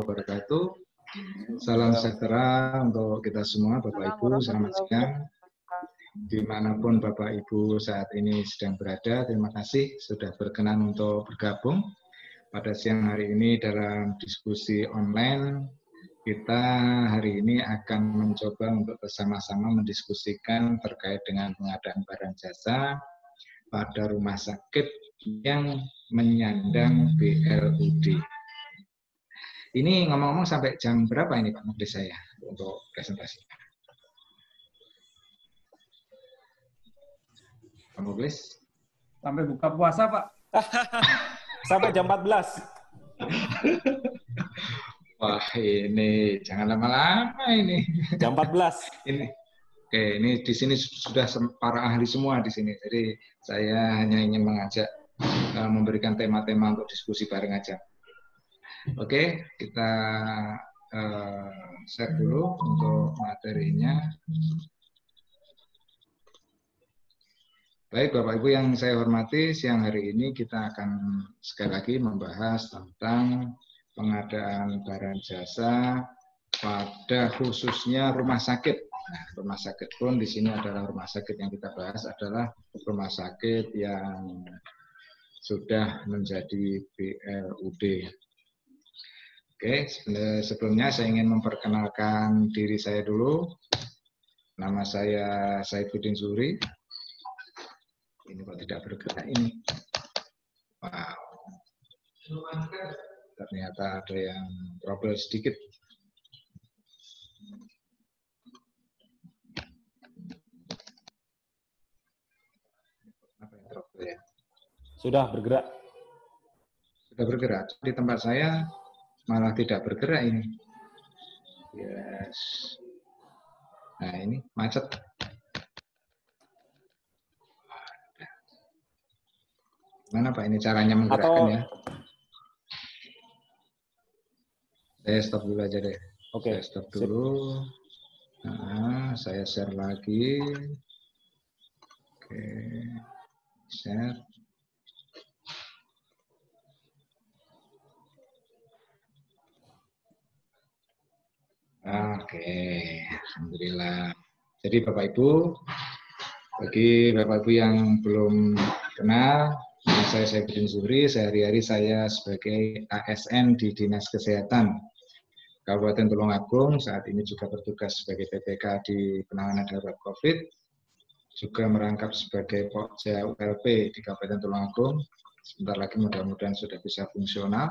wabarakatuh. Salam sejahtera untuk kita semua, Bapak Ibu. Selamat siang. Dimanapun Bapak Ibu saat ini sedang berada, terima kasih sudah berkenan untuk bergabung pada siang hari ini dalam diskusi online. Kita hari ini akan mencoba untuk bersama-sama mendiskusikan terkait dengan pengadaan barang jasa pada rumah sakit yang menyandang BLUD. Ini ngomong-ngomong sampai jam berapa ini Pak Muklis saya untuk presentasi? Pak Muklis? Sampai buka puasa, Pak. Sampai jam 14. Wah, ini jangan lama-lama ini. Jam 14. Ini di sini sudah para ahli semua di sini. Jadi saya hanya ingin mengajak memberikan tema-tema untuk diskusi bareng aja. Oke, kita share dulu untuk materinya. Baik, Bapak Ibu yang saya hormati, siang hari ini kita akan sekali lagi membahas tentang pengadaan barang jasa pada khususnya rumah sakit. Nah, rumah sakit pun di sini adalah rumah sakit yang kita bahas adalah rumah sakit yang sudah menjadi BLUD. Oke, sebelumnya saya ingin memperkenalkan diri saya dulu. Nama saya Saifuddin Zuhri. Ini kok tidak bergerak ini. Wow. Ternyata ada yang trouble sedikit. Apa yang trouble ya? Sudah bergerak. Sudah bergerak. Di tempat saya malah tidak bergerak ini. Yes. Nah ini macet. Mana Pak ini caranya menggerakkan ya? Saya stop dulu aja deh. Oke. Saya stop dulu. Nah, saya share lagi. Oke. Share. Oke, alhamdulillah. Jadi Bapak Ibu, bagi Bapak Ibu yang belum kenal, saya Saifuddin Zuhri, sehari-hari saya sebagai ASN di Dinas Kesehatan Kabupaten Tulungagung, saat ini juga bertugas sebagai PPK di penanganan darurat COVID, juga merangkap sebagai Pokja ULP di Kabupaten Tulungagung. Sebentar lagi mudah-mudahan sudah bisa fungsional.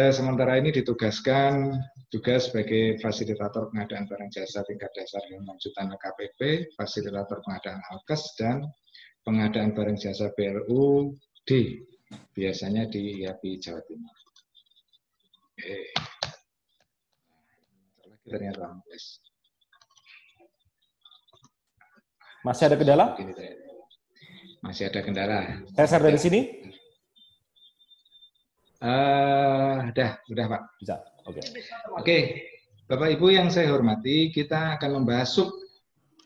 Sementara ini ditugaskan juga sebagai fasilitator pengadaan barang jasa tingkat dasar yang lanjutan KPP, fasilitator pengadaan Alkes, dan pengadaan barang jasa BLUD, biasanya di IAPI Jawa Timur. Ternyata Masih ada kendala? Masih ada kendala. Saya share dari sini? Udah Pak. Bisa. Oke. Oke, Bapak Ibu yang saya hormati, kita akan membahas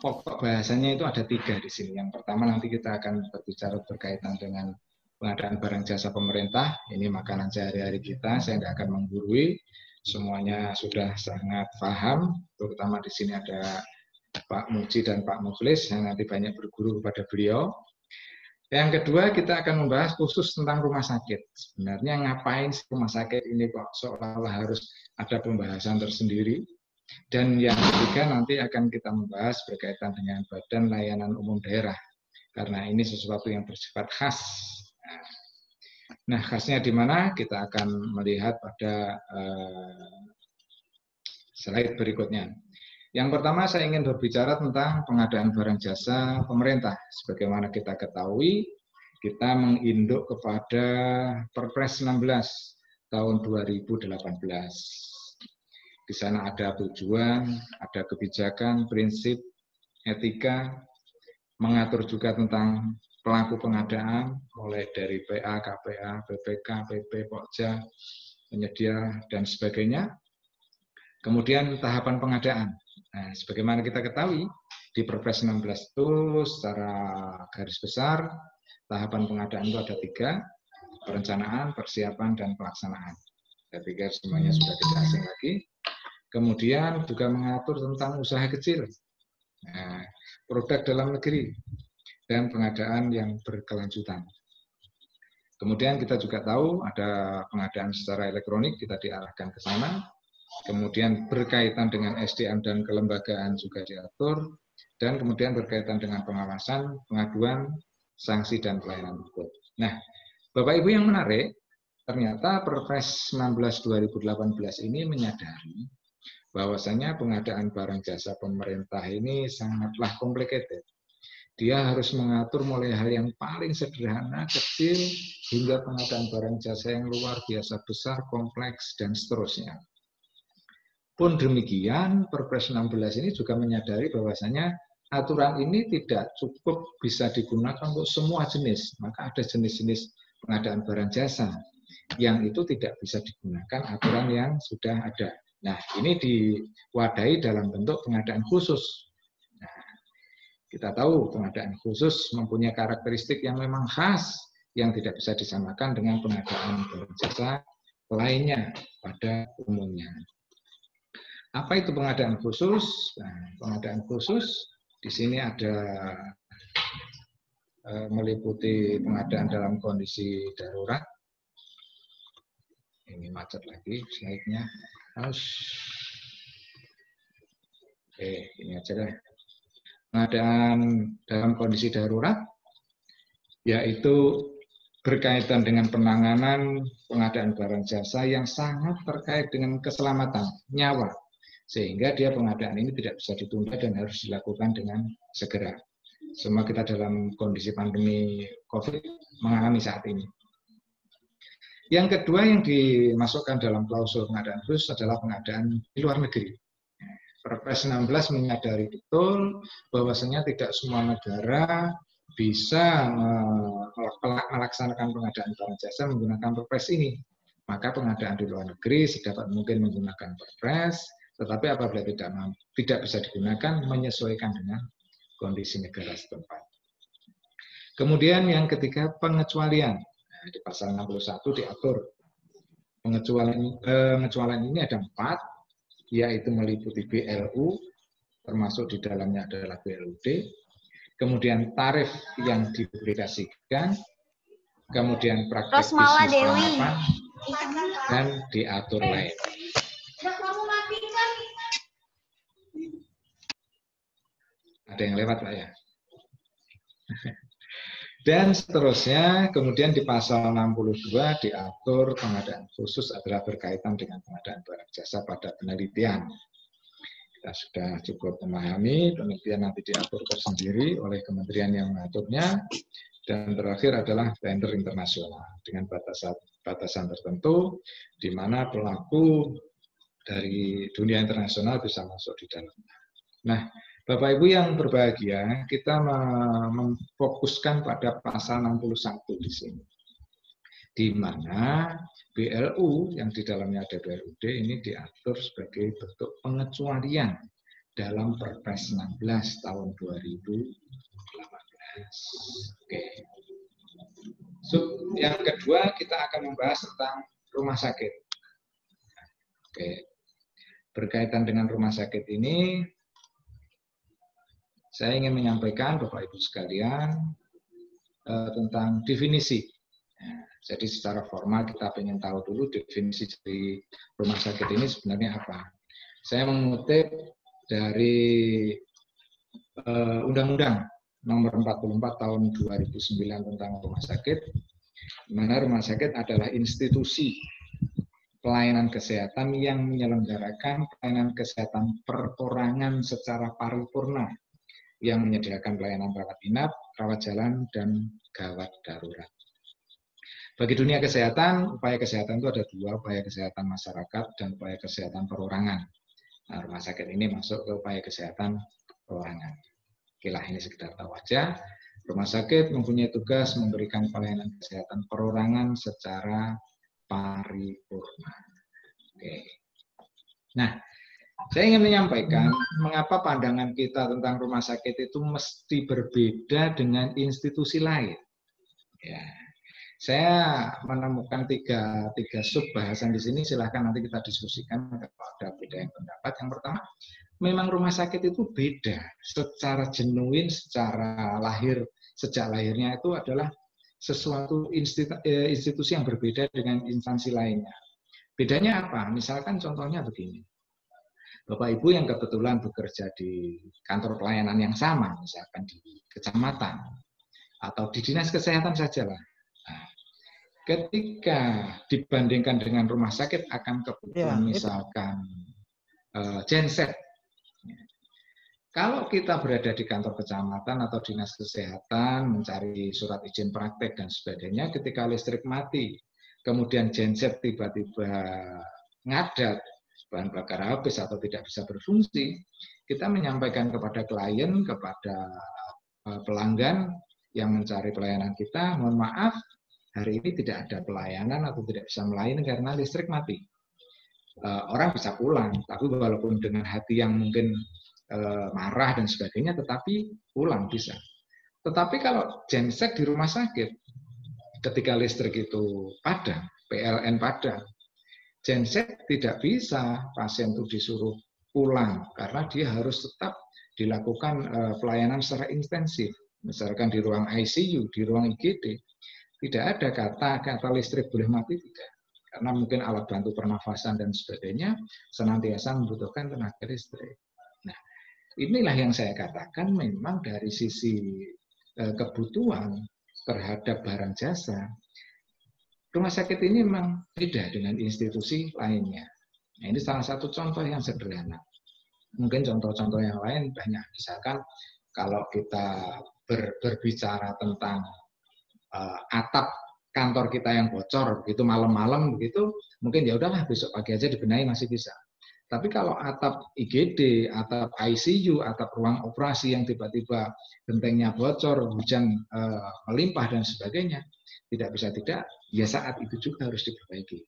pokok bahasanya itu ada 3 di sini. Yang pertama nanti kita akan berbicara berkaitan dengan pengadaan barang jasa pemerintah. Ini makanan sehari-hari kita. Saya nggak akan menggurui. Semuanya sudah sangat paham. Terutama di sini ada Pak Muji dan Pak Muklis yang nanti banyak berguru kepada beliau. Yang kedua, kita akan membahas khusus tentang rumah sakit. Sebenarnya ngapain sih rumah sakit ini kok seolah-olah harus ada pembahasan tersendiri. Dan yang ketiga nanti akan kita membahas berkaitan dengan Badan Layanan Umum Daerah. Karena ini sesuatu yang bersifat khas. Nah, khasnya di mana? Kita akan melihat pada slide berikutnya. Yang pertama saya ingin berbicara tentang pengadaan barang jasa pemerintah. Sebagaimana kita ketahui, kita menginduk kepada Perpres 16 tahun 2018. Di sana ada tujuan, ada kebijakan, prinsip, etika, mengatur juga tentang pelaku pengadaan, mulai dari PA, KPA, PPK, PP, Pokja, penyedia, dan sebagainya. Kemudian tahapan pengadaan. Nah, sebagaimana kita ketahui, di Perpres 16 itu secara garis besar, tahapan pengadaan itu ada 3, perencanaan, persiapan, dan pelaksanaan. Saya pikir semuanya sudah tidak asing lagi. Kemudian juga mengatur tentang usaha kecil, nah, produk dalam negeri, dan pengadaan yang berkelanjutan. Kemudian kita juga tahu ada pengadaan secara elektronik, kita diarahkan ke sana. Kemudian berkaitan dengan SDM dan kelembagaan juga diatur. Dan kemudian berkaitan dengan pengawasan, pengaduan, sanksi, dan pelayanan hukum. Nah, Bapak Ibu yang menarik, ternyata Perpres 19/2018 ini menyadari bahwasanya pengadaan barang jasa pemerintah ini sangatlah complicated. Dia harus mengatur mulai hal yang paling sederhana, kecil, hingga pengadaan barang jasa yang luar biasa besar, kompleks, dan seterusnya. Pun demikian, Perpres 16 ini juga menyadari bahwasanya aturan ini tidak cukup bisa digunakan untuk semua jenis. Maka ada jenis-jenis pengadaan barang jasa yang itu tidak bisa digunakan aturan yang sudah ada. Nah, ini diwadahi dalam bentuk pengadaan khusus. Kita tahu pengadaan khusus mempunyai karakteristik yang memang khas, yang tidak bisa disamakan dengan pengadaan barang jasa lainnya pada umumnya. Apa itu pengadaan khusus? Nah, pengadaan khusus di sini ada meliputi pengadaan dalam kondisi darurat. Ini macet lagi slide-nya. Oke, ini aja deh. Pengadaan dalam kondisi darurat, yaitu berkaitan dengan penanganan pengadaan barang jasa yang sangat terkait dengan keselamatan nyawa, sehingga dia pengadaan ini tidak bisa ditunda dan harus dilakukan dengan segera. Semua kita dalam kondisi pandemi COVID mengalami saat ini. Yang kedua yang dimasukkan dalam klausul pengadaan khusus adalah pengadaan di luar negeri. Perpres 16 menyadari betul bahwasanya tidak semua negara bisa melaksanakan pengadaan barang jasa menggunakan Perpres ini. Maka pengadaan di luar negeri sedapat mungkin menggunakan Perpres, tetapi apabila tidak bisa digunakan, menyesuaikan dengan kondisi negara setempat. Kemudian yang ketiga, pengecualian. Nah, di pasal 61 diatur pengecualian ini ada 4, yaitu meliputi BLU, termasuk di dalamnya adalah BLUD, kemudian tarif yang dipublikasikan, kemudian praktek bisnis penginapan, dan diatur lain. Ada yang lewat, Pak ya? Dan seterusnya, kemudian di pasal 62 diatur pengadaan khusus adalah berkaitan dengan pengadaan barang jasa pada penelitian. Kita sudah cukup memahami, penelitian nanti diatur tersendiri oleh kementerian yang mengaturnya. Dan terakhir adalah tender internasional dengan batasan tertentu, di mana pelaku dari dunia internasional bisa masuk di dalamnya. Nah, Bapak Ibu yang berbahagia, kita memfokuskan pada pasal 61 di sini. Di mana BLU yang di dalamnya ada BLUD ini diatur sebagai bentuk pengecualian dalam Perpres 16 tahun 2018. Oke. Yang kedua kita akan membahas tentang rumah sakit. Oke. Berkaitan dengan rumah sakit ini, saya ingin menyampaikan Bapak Ibu sekalian tentang definisi. Jadi secara formal kita ingin tahu dulu definisi dari rumah sakit ini sebenarnya apa. Saya mengutip dari Undang-Undang Nomor 44 Tahun 2009 tentang rumah sakit, di mana rumah sakit adalah institusi pelayanan kesehatan yang menyelenggarakan pelayanan kesehatan perorangan secara paripurna, yang menyediakan pelayanan rawat inap, rawat jalan, dan gawat darurat. Bagi dunia kesehatan, upaya kesehatan itu ada 2, upaya kesehatan masyarakat dan upaya kesehatan perorangan. Nah, rumah sakit ini masuk ke upaya kesehatan perorangan. Oke lah, ini sekedar tahu aja. Rumah sakit mempunyai tugas memberikan pelayanan kesehatan perorangan secara paripurna. Oke. Nah, saya ingin menyampaikan mengapa pandangan kita tentang rumah sakit itu mesti berbeda dengan institusi lain. Ya. Saya menemukan tiga sub bahasan di sini, silahkan nanti kita diskusikan kalau ada beda yang pendapat. Yang pertama, memang rumah sakit itu beda secara genuin, secara lahir, sejak lahirnya itu adalah sesuatu institusi yang berbeda dengan instansi lainnya. Bedanya apa? Misalkan contohnya begini, Bapak Ibu yang kebetulan bekerja di kantor pelayanan yang sama, misalkan di kecamatan atau di dinas kesehatan sajalah. Nah, ketika dibandingkan dengan rumah sakit akan kebutuhan misalkan genset. Kalau kita berada di kantor kecamatan atau dinas kesehatan mencari surat izin praktek dan sebagainya, ketika listrik mati, kemudian genset tiba-tiba ngadat, bahan bakar habis atau tidak bisa berfungsi, kita menyampaikan kepada klien, kepada pelanggan yang mencari pelayanan kita, mohon maaf, hari ini tidak ada pelayanan atau tidak bisa melayani karena listrik mati. Orang bisa pulang, tapi walaupun dengan hati yang mungkin marah dan sebagainya, tetapi pulang bisa. Tetapi kalau genset di rumah sakit, ketika listrik itu padam, PLN padam, genset tidak bisa pasien itu disuruh pulang karena dia harus tetap dilakukan pelayanan secara intensif. Misalkan di ruang ICU, di ruang IGD, tidak ada kata listrik boleh mati, tidak. Karena mungkin alat bantu pernafasan dan sebagainya senantiasa membutuhkan tenaga listrik. Nah, inilah yang saya katakan memang dari sisi kebutuhan terhadap barang jasa, rumah sakit ini memang beda dengan institusi lainnya. Nah, ini salah satu contoh yang sederhana. Mungkin contoh-contoh yang lain banyak. Misalkan kalau kita berbicara tentang atap kantor kita yang bocor, begitu malam-malam begitu, mungkin ya udahlah besok pagi aja dibenahi masih bisa. Tapi kalau atap IGD, atap ICU, atap ruang operasi yang tiba-tiba gentengnya bocor, hujan melimpah dan sebagainya, tidak bisa tidak, ya saat itu juga harus diperbaiki.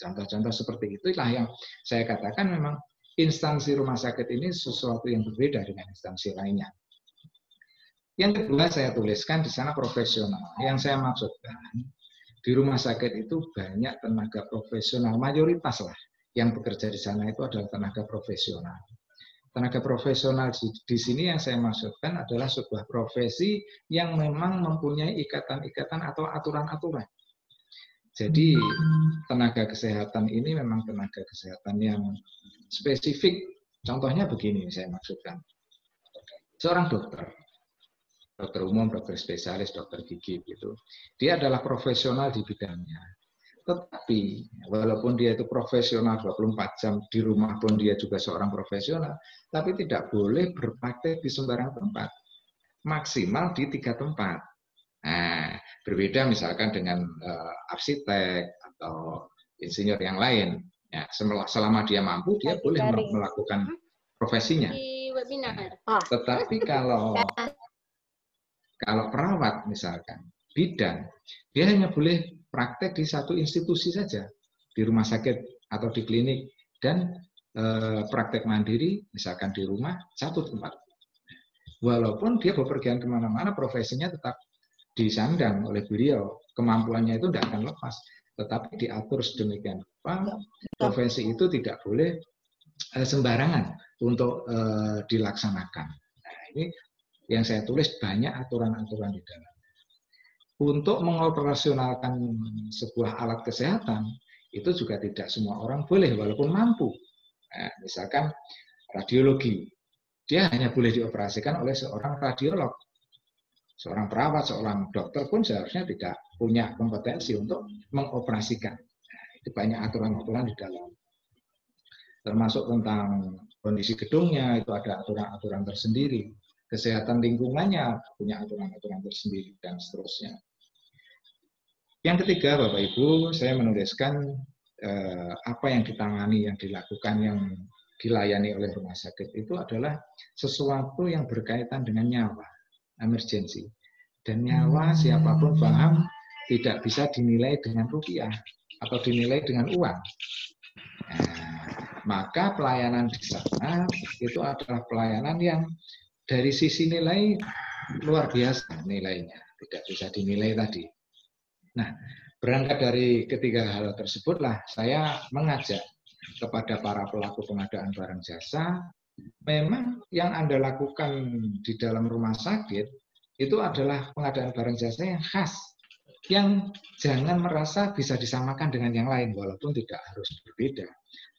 Contoh-contoh seperti itulah yang saya katakan memang instansi rumah sakit ini sesuatu yang berbeda dengan instansi lainnya. Yang kedua saya tuliskan di sana profesional. Yang saya maksudkan di rumah sakit itu banyak tenaga profesional, mayoritas lah yang bekerja di sana itu adalah tenaga profesional. Tenaga profesional di sini yang saya maksudkan adalah sebuah profesi yang memang mempunyai ikatan-ikatan atau aturan-aturan. Jadi tenaga kesehatan ini memang tenaga kesehatan yang spesifik. Contohnya begini saya maksudkan. Seorang dokter umum, dokter spesialis, dokter gigi gitu. Dia adalah profesional di bidangnya. Tetapi walaupun dia itu profesional 24 jam di rumah pun dia juga seorang profesional, tapi tidak boleh berpraktek di sembarang tempat. Maksimal di 3 tempat. Nah, berbeda misalkan dengan arsitek atau insinyur yang lain. Ya, selama dia mampu, dia boleh melakukan profesinya. Nah, tetapi kalau perawat misalkan, bidan, dia hanya boleh praktek di satu institusi saja, di rumah sakit atau di klinik, dan praktek mandiri, misalkan di rumah, satu tempat. Walaupun dia bepergian kemana-mana, profesinya tetap disandang oleh beliau, kemampuannya itu tidak akan lepas, tetapi diatur sedemikian rupa, profesi itu tidak boleh sembarangan untuk dilaksanakan. Nah, ini yang saya tulis banyak aturan-aturan di dalam. Untuk mengoperasionalkan sebuah alat kesehatan, itu juga tidak semua orang boleh, walaupun mampu. Nah, misalkan radiologi, dia hanya boleh dioperasikan oleh seorang radiolog. Seorang perawat, seorang dokter pun seharusnya tidak punya kompetensi untuk mengoperasikan. Nah, itu banyak aturan-aturan di dalam. Termasuk tentang kondisi gedungnya, itu ada aturan-aturan tersendiri. Kesehatan lingkungannya punya aturan-aturan tersendiri, dan seterusnya. Yang ketiga, Bapak Ibu, saya menuliskan apa yang ditangani, yang dilakukan, yang dilayani oleh rumah sakit itu adalah sesuatu yang berkaitan dengan nyawa, emergensi. Dan nyawa siapapun paham tidak bisa dinilai dengan rupiah atau dinilai dengan uang. Nah, maka pelayanan di sana itu adalah pelayanan yang dari sisi nilai luar biasa nilainya, tidak bisa dinilai tadi. Nah, berangkat dari ketiga hal tersebutlah saya mengajak kepada para pelaku pengadaan barang jasa, memang yang Anda lakukan di dalam rumah sakit itu adalah pengadaan barang jasa yang khas, yang jangan merasa bisa disamakan dengan yang lain, walaupun tidak harus berbeda.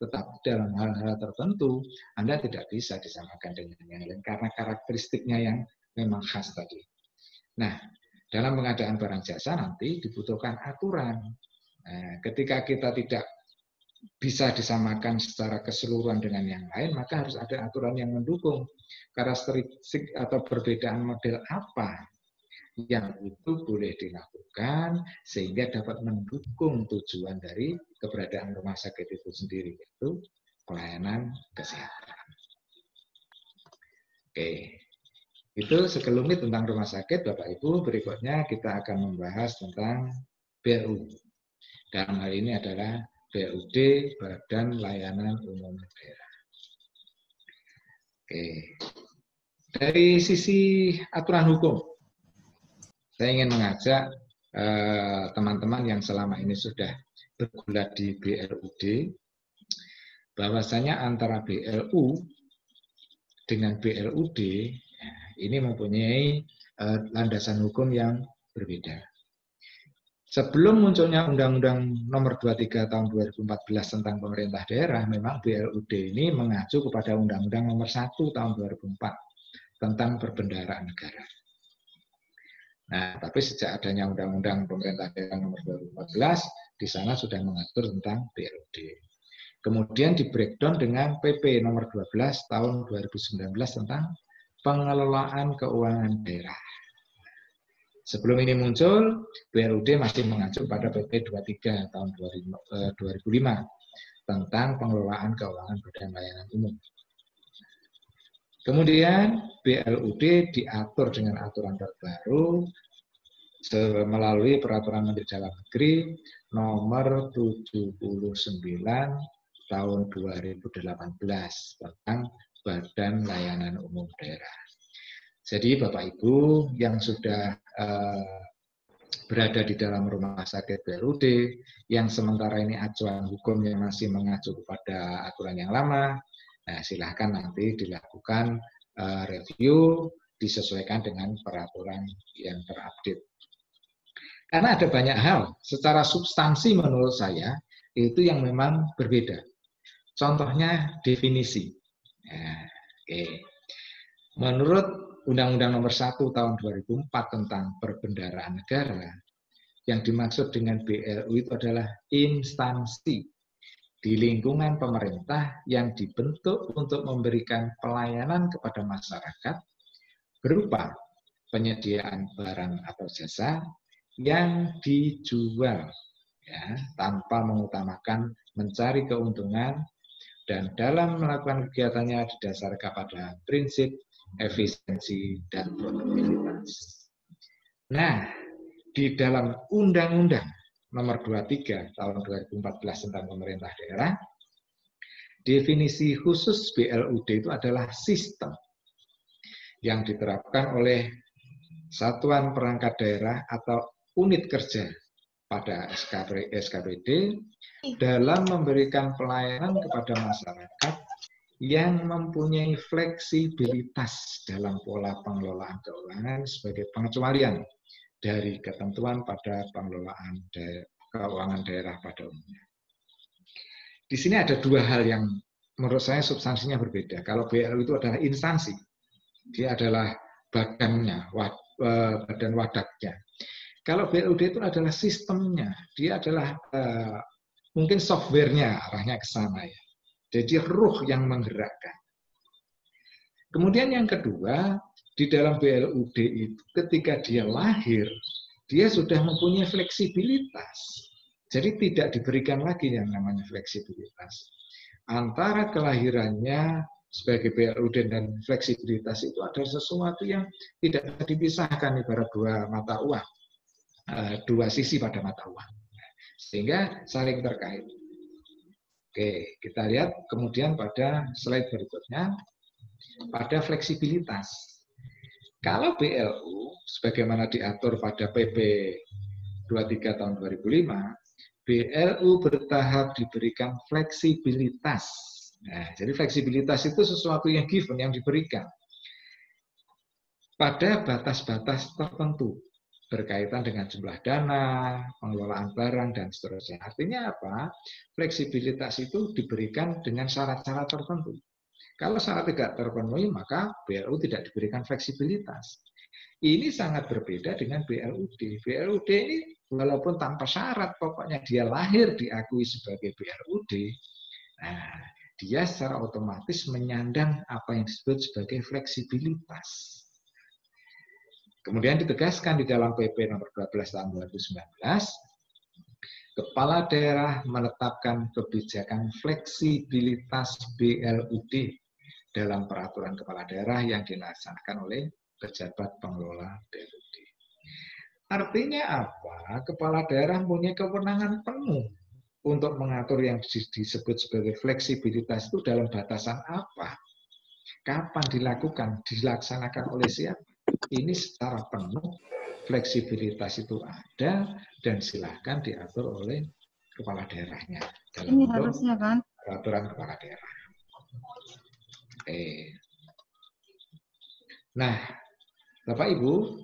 Tetapi dalam hal-hal tertentu, Anda tidak bisa disamakan dengan yang lain, karena karakteristiknya yang memang khas tadi. Nah, dalam pengadaan barang jasa nanti dibutuhkan aturan. Nah, ketika kita tidak bisa disamakan secara keseluruhan dengan yang lain, maka harus ada aturan yang mendukung. Karakteristik atau perbedaan model apa yang itu boleh dilakukan sehingga dapat mendukung tujuan dari keberadaan rumah sakit itu sendiri, yaitu pelayanan kesehatan. Oke, itu sekelumit tentang rumah sakit, Bapak Ibu. Berikutnya kita akan membahas tentang BLU. Dalam hal ini adalah BUD, Badan Layanan Umum Daerah. Oke, dari sisi aturan hukum, saya ingin mengajak teman-teman yang selama ini sudah bergulat di BLUD, bahwasanya antara BLU dengan BLUD ini mempunyai landasan hukum yang berbeda. Sebelum munculnya Undang-Undang Nomor 23 Tahun 2014 tentang Pemerintah Daerah, memang BLUD ini mengacu kepada Undang-Undang Nomor 1 Tahun 2004 tentang Perbendaharaan Negara. Nah, tapi sejak adanya Undang-Undang Pemerintah Daerah Nomor 2014, di sana sudah mengatur tentang BLUD. Kemudian di breakdown dengan PP Nomor 12 Tahun 2019 tentang Pengelolaan Keuangan Daerah. Sebelum ini muncul, BLUD masih mengacu pada PP 23 tahun 2005 tentang pengelolaan keuangan badan layanan umum. Kemudian BLUD diatur dengan aturan terbaru melalui Peraturan Menteri Dalam Negeri Nomor 79 tahun 2018 tentang Badan Layanan Umum Daerah. Jadi Bapak Ibu yang sudah berada di dalam rumah sakit BLUD, yang sementara ini acuan hukumnya masih mengacu kepada aturan yang lama, nah, silahkan nanti dilakukan review, disesuaikan dengan peraturan yang terupdate. Karena ada banyak hal, secara substansi menurut saya, itu yang memang berbeda. Contohnya definisi. Nah, oke. Menurut Undang-Undang Nomor 1 Tahun 2004 tentang Perbendaharaan Negara, yang dimaksud dengan BLU itu adalah instansi di lingkungan pemerintah yang dibentuk untuk memberikan pelayanan kepada masyarakat berupa penyediaan barang atau jasa yang dijual ya, tanpa mengutamakan mencari keuntungan, dan dalam melakukan kegiatannya didasarkan pada prinsip efisiensi dan produktivitas. Nah, di dalam Undang-Undang Nomor 23 Tahun 2014 tentang Pemerintah Daerah, definisi khusus BLUD itu adalah sistem yang diterapkan oleh satuan perangkat daerah atau unit kerja pada SKPD dalam memberikan pelayanan kepada masyarakat yang mempunyai fleksibilitas dalam pola pengelolaan keuangan sebagai pengecualian dari ketentuan pada pengelolaan keuangan daerah pada umumnya. Di sini ada dua hal yang menurut saya substansinya berbeda. Kalau BLU itu adalah instansi, dia adalah badannya, badan wadaknya. Kalau BLUD itu adalah sistemnya, dia adalah mungkin softwarenya, arahnya ke sana ya. Jadi ruh yang menggerakkan. Kemudian yang kedua, di dalam BLUD itu ketika dia lahir, dia sudah mempunyai fleksibilitas. Jadi tidak diberikan lagi yang namanya fleksibilitas. Antara kelahirannya sebagai BLUD dan fleksibilitas itu ada sesuatu yang tidak bisa dipisahkan, ibarat dua mata uang, dua sisi pada mata uang. Sehingga saling terkait. Oke, kita lihat kemudian pada slide berikutnya, pada fleksibilitas. Kalau BLU, sebagaimana diatur pada PP 23 tahun 2005, BLU bertahap diberikan fleksibilitas. Nah, jadi fleksibilitas itu sesuatu yang given, yang diberikan pada batas-batas tertentu berkaitan dengan jumlah dana, pengelolaan barang, dan seterusnya. Artinya apa? Fleksibilitas itu diberikan dengan syarat-syarat tertentu. Kalau syarat tidak terpenuhi, maka BLU tidak diberikan fleksibilitas. Ini sangat berbeda dengan BLUD. BLUD ini walaupun tanpa syarat, pokoknya dia lahir diakui sebagai BLUD, nah, dia secara otomatis menyandang apa yang disebut sebagai fleksibilitas. Kemudian ditegaskan di dalam PP nomor 12 tahun 2019, Kepala Daerah menetapkan kebijakan fleksibilitas BLUD dalam peraturan Kepala Daerah yang dilaksanakan oleh pejabat pengelola BLUD. Artinya apa? Kepala daerah punya kewenangan penuh untuk mengatur yang disebut sebagai fleksibilitas itu dalam batasan apa? Kapan dilakukan? Dilaksanakan oleh siapa? Ini secara penuh fleksibilitas itu ada dan silahkan diatur oleh kepala daerahnya dalam Ini harusnya kan peraturan kepala daerah. Oke. Nah, Bapak Ibu,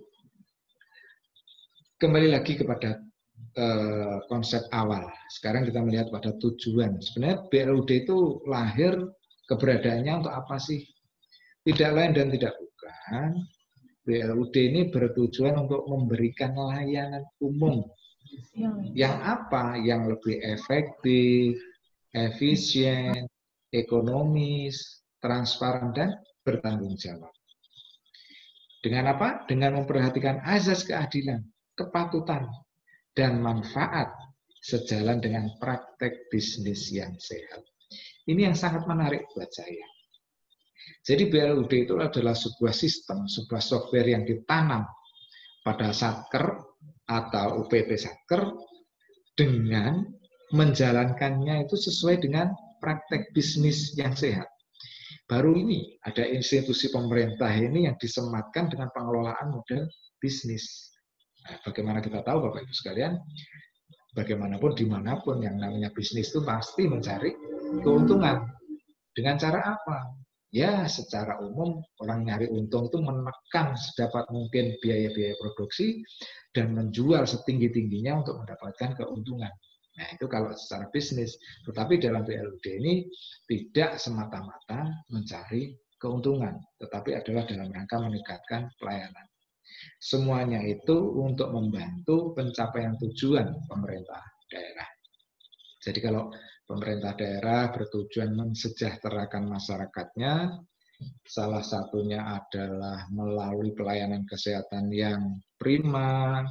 kembali lagi kepada konsep awal. Sekarang kita melihat pada tujuan. Sebenarnya BLUD itu lahir keberadaannya untuk apa sih? Tidak lain dan tidak bukan. BLUD ini bertujuan untuk memberikan layanan umum. Yang apa? Yang lebih efektif, efisien, ekonomis, transparan, dan bertanggung jawab. Dengan apa? Dengan memperhatikan azas keadilan, kepatutan, dan manfaat sejalan dengan praktek bisnis yang sehat. Ini yang sangat menarik buat saya. Jadi BLUD itu adalah sebuah sistem, sebuah software yang ditanam pada Satker atau UPT Satker dengan menjalankannya itu sesuai dengan praktek bisnis yang sehat. Baru ini ada institusi pemerintah ini yang disematkan dengan pengelolaan model bisnis. Nah, bagaimana kita tahu Bapak Ibu sekalian, bagaimanapun dimanapun yang namanya bisnis itu pasti mencari keuntungan. Dengan cara apa? Ya secara umum orang nyari untung itu menekan sedapat mungkin biaya-biaya produksi dan menjual setinggi-tingginya untuk mendapatkan keuntungan. Nah itu kalau secara bisnis, tetapi dalam BLUD ini tidak semata-mata mencari keuntungan, tetapi adalah dalam rangka meningkatkan pelayanan. Semuanya itu untuk membantu pencapaian tujuan pemerintah daerah. Jadi kalau pemerintah daerah bertujuan mensejahterakan masyarakatnya, salah satunya adalah melalui pelayanan kesehatan yang prima,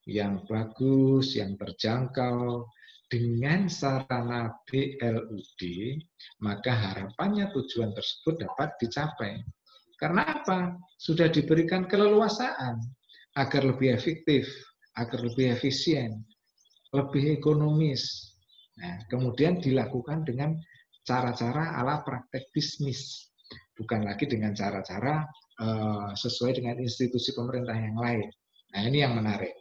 yang bagus, yang terjangkau, dengan sarana BLUD, maka harapannya tujuan tersebut dapat dicapai. Karena apa? Sudah diberikan keleluasaan agar lebih efektif, agar lebih efisien, lebih ekonomis. Nah, kemudian dilakukan dengan cara-cara ala praktek bisnis, bukan lagi dengan cara-cara sesuai dengan institusi pemerintah yang lain. Nah, ini yang menarik.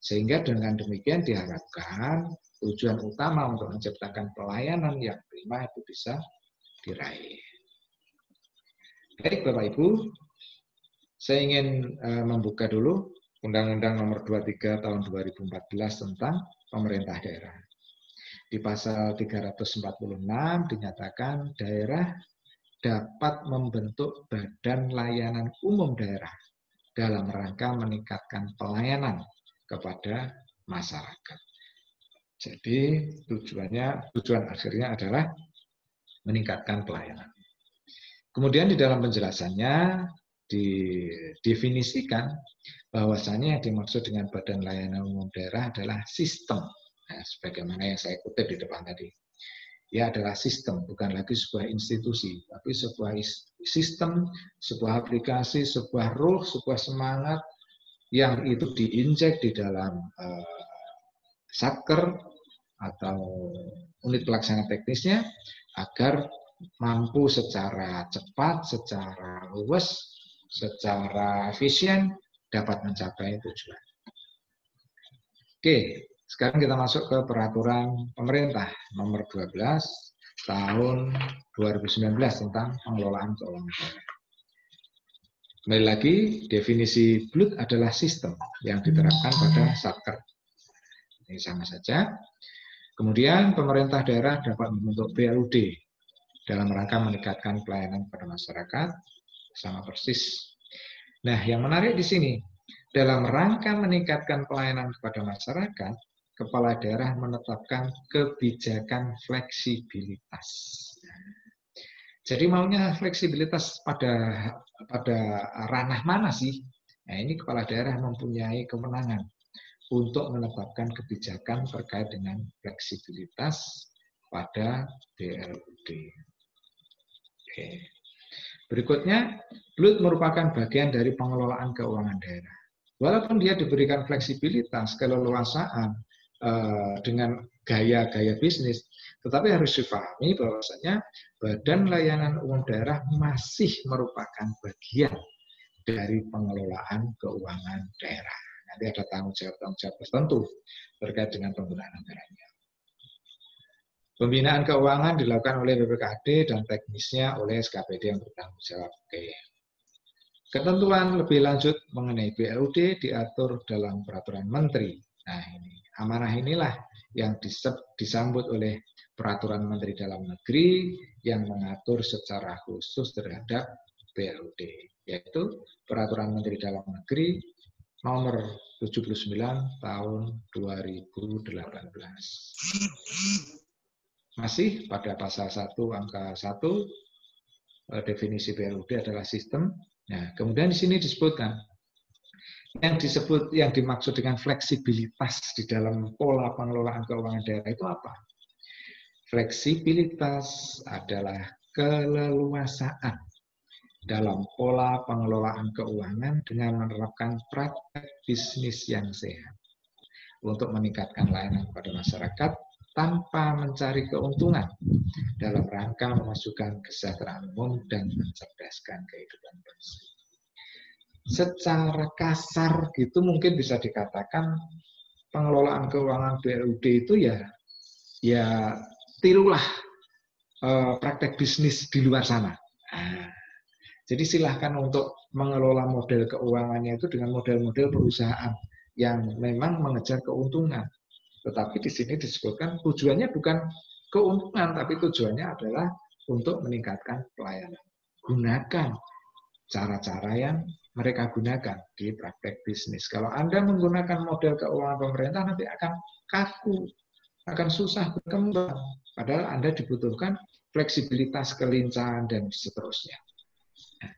Sehingga dengan demikian diharapkan tujuan utama untuk menciptakan pelayanan yang prima itu bisa diraih. Baik Bapak Ibu, saya ingin membuka dulu Undang-Undang Nomor 23 Tahun 2014 tentang Pemerintah Daerah. Di pasal 346 dinyatakan daerah dapat membentuk badan layanan umum daerah dalam rangka meningkatkan pelayanan kepada masyarakat. Jadi tujuan akhirnya adalah meningkatkan pelayanan. Kemudian di dalam penjelasannya didefinisikan bahwasanya yang dimaksud dengan badan layanan umum daerah adalah sistem. Nah, sebagaimana yang saya kutip di depan tadi. Ya adalah sistem, bukan lagi sebuah institusi, tapi sebuah sistem, sebuah aplikasi, sebuah ruh, sebuah semangat yang itu diinjek di dalam Satker atau unit pelaksana teknisnya agar mampu secara cepat, secara luas, secara efisien dapat mencapai tujuan. Oke, Oke, sekarang kita masuk ke peraturan pemerintah nomor 12 tahun 2019 tentang pengelolaan keuangan daerah. Kembali lagi, definisi BLUT adalah sistem yang diterapkan pada Satker. Ini sama saja. Kemudian pemerintah daerah dapat membentuk BLUD dalam rangka meningkatkan pelayanan kepada masyarakat, sama persis. Nah, yang menarik di sini, dalam rangka meningkatkan pelayanan kepada masyarakat, kepala daerah menetapkan kebijakan fleksibilitas. Jadi maunya fleksibilitas pada ranah mana sih? Nah, ini kepala daerah mempunyai kewenangan untuk menetapkan kebijakan terkait dengan fleksibilitas pada BLUD. Oke. Berikutnya, BLUD merupakan bagian dari pengelolaan keuangan daerah. Walaupun dia diberikan fleksibilitas, keleluasaan dengan gaya-gaya bisnis, tetapi harus dipahami bahwasanya Badan Layanan Umum Daerah masih merupakan bagian dari pengelolaan keuangan daerah. Nanti ada tanggung jawab tertentu terkait dengan penggunaan anggarannya. Pembinaan keuangan dilakukan oleh BPKAD dan teknisnya oleh SKPD yang bertanggung jawab. Oke. Ketentuan lebih lanjut mengenai BLUD diatur dalam peraturan menteri. Nah, ini amanah inilah yang disambut oleh peraturan Menteri Dalam Negeri yang mengatur secara khusus terhadap BLUD, yaitu peraturan Menteri Dalam Negeri nomor 79 tahun 2018. Masih pada pasal 1 angka 1, definisi BLUD adalah sistem. Nah, kemudian di sini disebutkan yang dimaksud dengan fleksibilitas di dalam pola pengelolaan keuangan daerah itu apa? Fleksibilitas adalah keleluasaan dalam pola pengelolaan keuangan dengan menerapkan praktek bisnis yang sehat untuk meningkatkan layanan kepada masyarakat tanpa mencari keuntungan dalam rangka memajukan kesejahteraan umum dan mencerdaskan kehidupan bangsa. Secara kasar gitu mungkin bisa dikatakan pengelolaan keuangan BLUD itu ya tirulah praktek bisnis di luar sana. Nah, jadi silahkan untuk mengelola model keuangannya itu dengan model-model perusahaan yang memang mengejar keuntungan. Tetapi di sini disebutkan tujuannya bukan keuntungan, tapi tujuannya adalah untuk meningkatkan pelayanan. Gunakan cara-cara yang mereka gunakan di praktek bisnis. Kalau Anda menggunakan model keuangan pemerintah, nanti akan kaku, akan susah berkembang. Padahal Anda dibutuhkan fleksibilitas, kelincahan, dan seterusnya. Nah,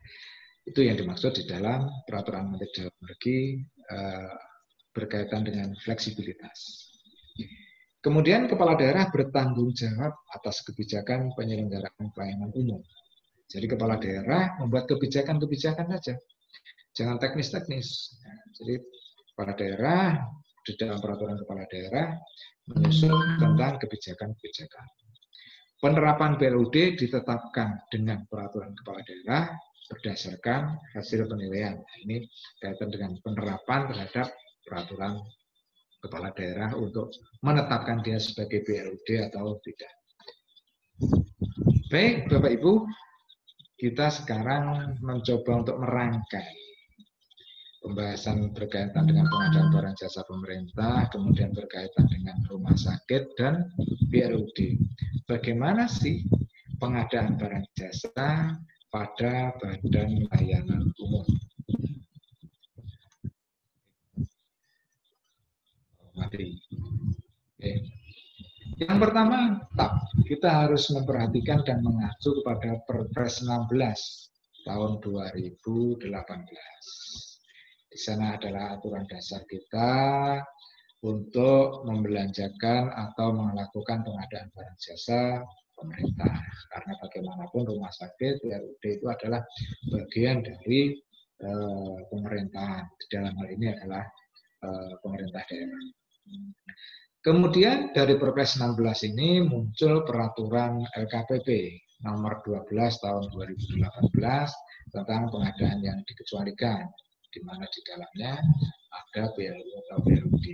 itu yang dimaksud di dalam peraturan Menteri Dalam Negeri berkaitan dengan fleksibilitas. Kemudian kepala daerah bertanggung jawab atas kebijakan penyelenggaraan pelayanan umum. Jadi kepala daerah membuat kebijakan-kebijakan saja, jangan teknis-teknis. Jadi kepala daerah di dalam peraturan kepala daerah menyusun tentang kebijakan-kebijakan. Penerapan BLUD ditetapkan dengan peraturan kepala daerah berdasarkan hasil penilaian. Nah, ini kaitan dengan penerapan terhadap peraturan kepala daerah untuk menetapkan dia sebagai BLUD atau tidak. Baik, Bapak Ibu, kita sekarang mencoba untuk merangkai pembahasan berkaitan dengan pengadaan barang jasa pemerintah, kemudian berkaitan dengan rumah sakit dan BLUD. Bagaimana sih pengadaan barang jasa pada Badan Layanan Umum? Oke. Yang pertama, kita harus memperhatikan dan mengacu kepada Perpres 16 tahun 2018. Di sana adalah aturan dasar kita untuk membelanjakan atau melakukan pengadaan barang jasa pemerintah. Karena bagaimanapun rumah sakit, BLUD itu adalah bagian dari pemerintahan. Dalam hal ini adalah pemerintah daerah. Kemudian dari Perpres 16 ini muncul peraturan LKPP nomor 12 tahun 2018 tentang pengadaan yang dikecualikan, di mana di dalamnya ada BLU atau BLUD.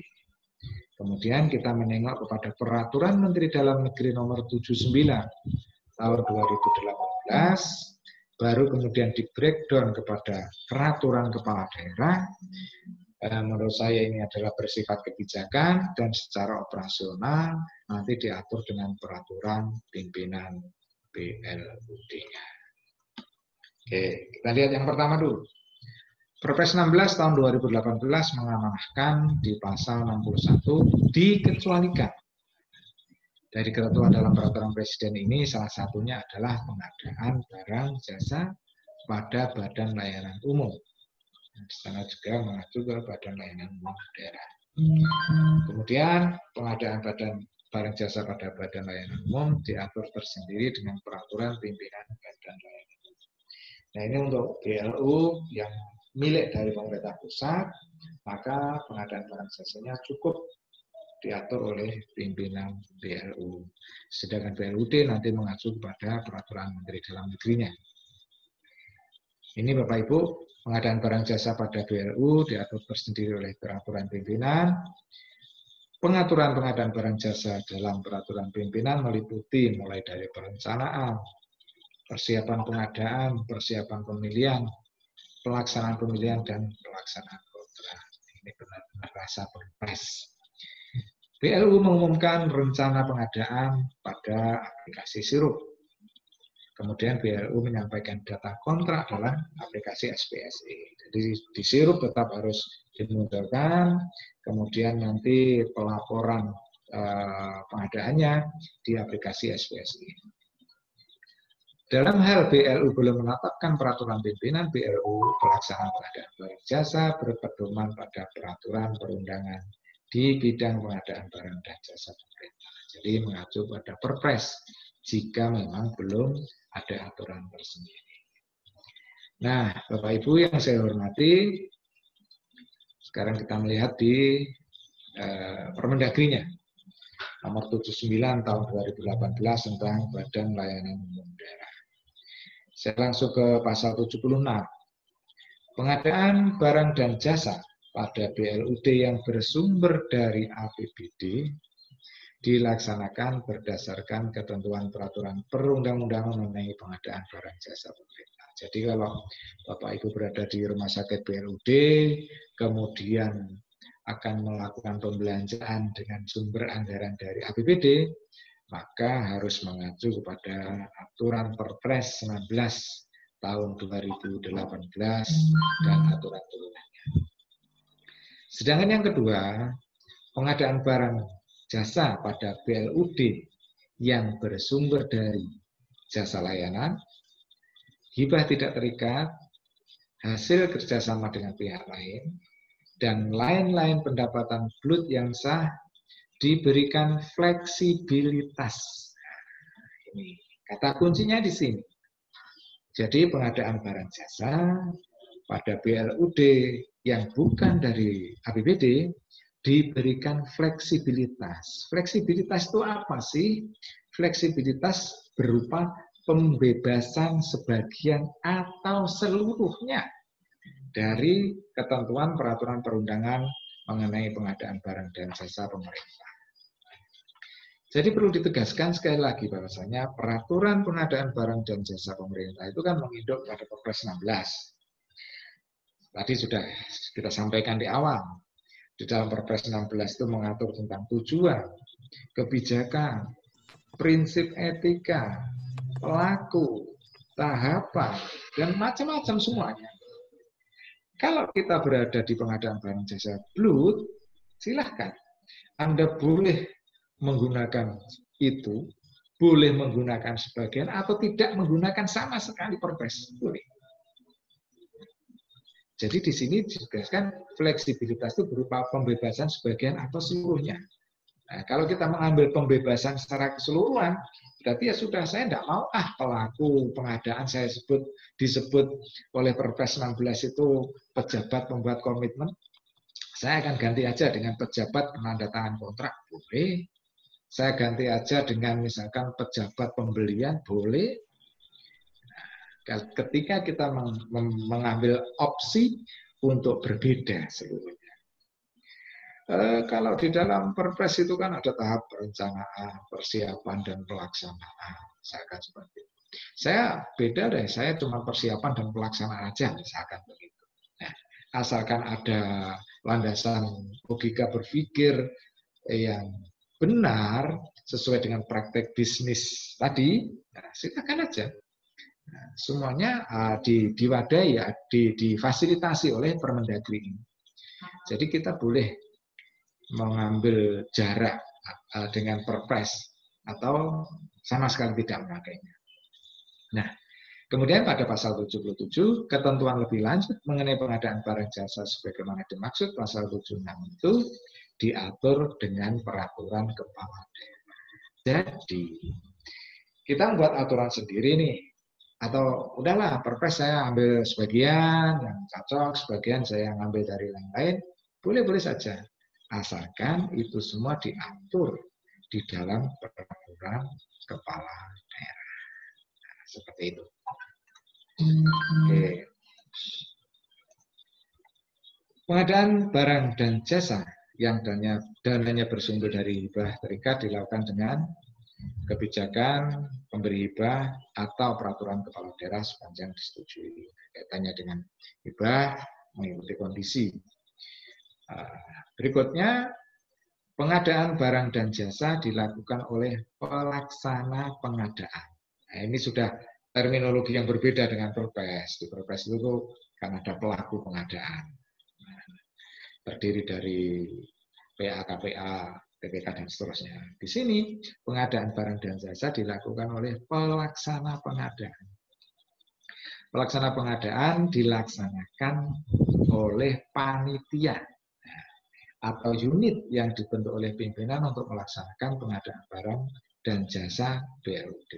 Kemudian kita menengok kepada Peraturan Menteri Dalam Negeri Nomor 79 tahun 2018, baru kemudian di breakdown kepada Peraturan Kepala Daerah. Menurut saya ini adalah bersifat kebijakan dan secara operasional nanti diatur dengan peraturan pimpinan BLUD-nya. Oke, kita lihat yang pertama dulu. Perpres 16 tahun 2018 mengamanahkan di pasal 61 dikecualikan. Dari ketentuan dalam peraturan presiden ini salah satunya adalah pengadaan barang jasa pada badan layanan umum. Di sana juga mengacu ke badan layanan umum daerah. Kemudian pengadaan barang jasa pada badan layanan umum diatur tersendiri dengan peraturan pimpinan badan layanan umum. Nah ini untuk BLU yang milik dari pemerintah pusat, maka pengadaan barang jasanya cukup diatur oleh pimpinan BLU. Sedangkan BLUD nanti mengacu kepada peraturan Menteri Dalam Negerinya. Ini Bapak Ibu, pengadaan barang jasa pada BLU diatur tersendiri oleh peraturan pimpinan. Pengaturan pengadaan barang jasa dalam peraturan pimpinan meliputi mulai dari perencanaan, persiapan pengadaan, persiapan pemilihan, pelaksanaan pemilihan, dan pelaksanaan kontrak. Ini benar-benar rasa perpres. BLU mengumumkan rencana pengadaan pada aplikasi Sirup. Kemudian BLU menyampaikan data kontrak dalam aplikasi SPSE. Jadi di Sirup tetap harus dimunculkan, kemudian nanti pelaporan pengadaannya di aplikasi SPSE. Dalam hal BLU belum menetapkan peraturan pimpinan BLU, pelaksanaan pengadaan barang jasa berpedoman pada peraturan perundangan di bidang pengadaan barang dan jasa pemerintah. Jadi mengacu pada Perpres jika memang belum ada aturan tersendiri. Nah, Bapak Ibu yang saya hormati, sekarang kita melihat di Permendagrinya nomor 79 tahun 2018 tentang Badan Layanan Umum Daerah. Saya langsung ke pasal 76. Pengadaan barang dan jasa pada BLUD yang bersumber dari APBD dilaksanakan berdasarkan ketentuan peraturan perundang-undangan mengenai pengadaan barang jasa pemerintah. Jadi kalau Bapak Ibu berada di rumah sakit BLUD, kemudian akan melakukan pembelanjaan dengan sumber anggaran dari APBD, maka harus mengacu kepada aturan Perpres 19 tahun 2018 dan aturan turunannya. Sedangkan yang kedua, pengadaan barang jasa pada BLUD yang bersumber dari jasa layanan, hibah tidak terikat, hasil kerjasama dengan pihak lain, dan lain-lain pendapatan BLUD yang sah diberikan fleksibilitas. Ini kata kuncinya di sini. Jadi pengadaan barang jasa pada BLUD yang bukan dari APBD diberikan fleksibilitas. Fleksibilitas itu apa sih? Fleksibilitas berupa pembebasan sebagian atau seluruhnya dari ketentuan peraturan perundangan mengenai pengadaan barang dan jasa pemerintah. Jadi perlu ditegaskan sekali lagi bahwasanya peraturan pengadaan barang dan jasa pemerintah itu kan menginduk pada Perpres 16. Tadi sudah kita sampaikan di awal. Di dalam Perpres 16 itu mengatur tentang tujuan, kebijakan, prinsip etika, pelaku, tahapan, dan macam-macam semuanya. Kalau kita berada di pengadaan barang jasa BLUD, silahkan. Anda boleh menggunakan itu, boleh menggunakan sebagian, atau tidak menggunakan sama sekali Perpres. Boleh. Jadi di sini ditegaskan fleksibilitas itu berupa pembebasan sebagian atau seluruhnya. Nah, kalau kita mengambil pembebasan secara keseluruhan, berarti ya sudah, saya tidak mau pelaku pengadaan saya disebut oleh Perpres 16 itu pejabat pembuat komitmen. Saya akan ganti aja dengan pejabat penandatangan kontrak, boleh. Saya ganti aja dengan misalkan pejabat pembelian, boleh. Ketika kita mengambil opsi untuk berbeda seluruhnya. Kalau di dalam Perpres itu kan ada tahap perencanaan, persiapan, dan pelaksanaan. Misalkan seperti itu. Saya beda deh, saya cuma persiapan dan pelaksanaan aja, misalkan begitu. Nah, asalkan ada landasan logika berpikir yang benar sesuai dengan praktek bisnis tadi, nah, silakan aja. Nah, semuanya diwadahi, ya, difasilitasi oleh Permendagri ini. Jadi kita boleh mengambil jarak dengan Perpres atau sama sekali tidak memakainya. Nah, kemudian pada pasal 77, ketentuan lebih lanjut mengenai pengadaan barang jasa sebagaimana dimaksud pasal 76 itu diatur dengan peraturan kepala daerah. Jadi, kita membuat aturan sendiri nih, atau udahlah Perpres saya ambil sebagian yang cocok, sebagian saya ambil dari yang lain, boleh-boleh saja. Asalkan itu semua diatur di dalam peraturan kepala daerah. Nah, seperti itu. Oke. Pengadaan barang dan jasa yang dananya bersumber dari hibah terikat dilakukan dengan kebijakan pemberi hibah atau peraturan kepala daerah sepanjang disetujui. Kaitannya dengan hibah mengikuti kondisi. Berikutnya, pengadaan barang dan jasa dilakukan oleh pelaksana pengadaan. Nah, ini sudah terminologi yang berbeda dengan Perpres. Di Perpres itu kan ada pelaku pengadaan. Terdiri dari PA, KPA, PPK, dan seterusnya. Di sini, pengadaan barang dan jasa dilakukan oleh pelaksana pengadaan. Pelaksana pengadaan dilaksanakan oleh panitia atau unit yang dibentuk oleh pimpinan untuk melaksanakan pengadaan barang dan jasa BLUD.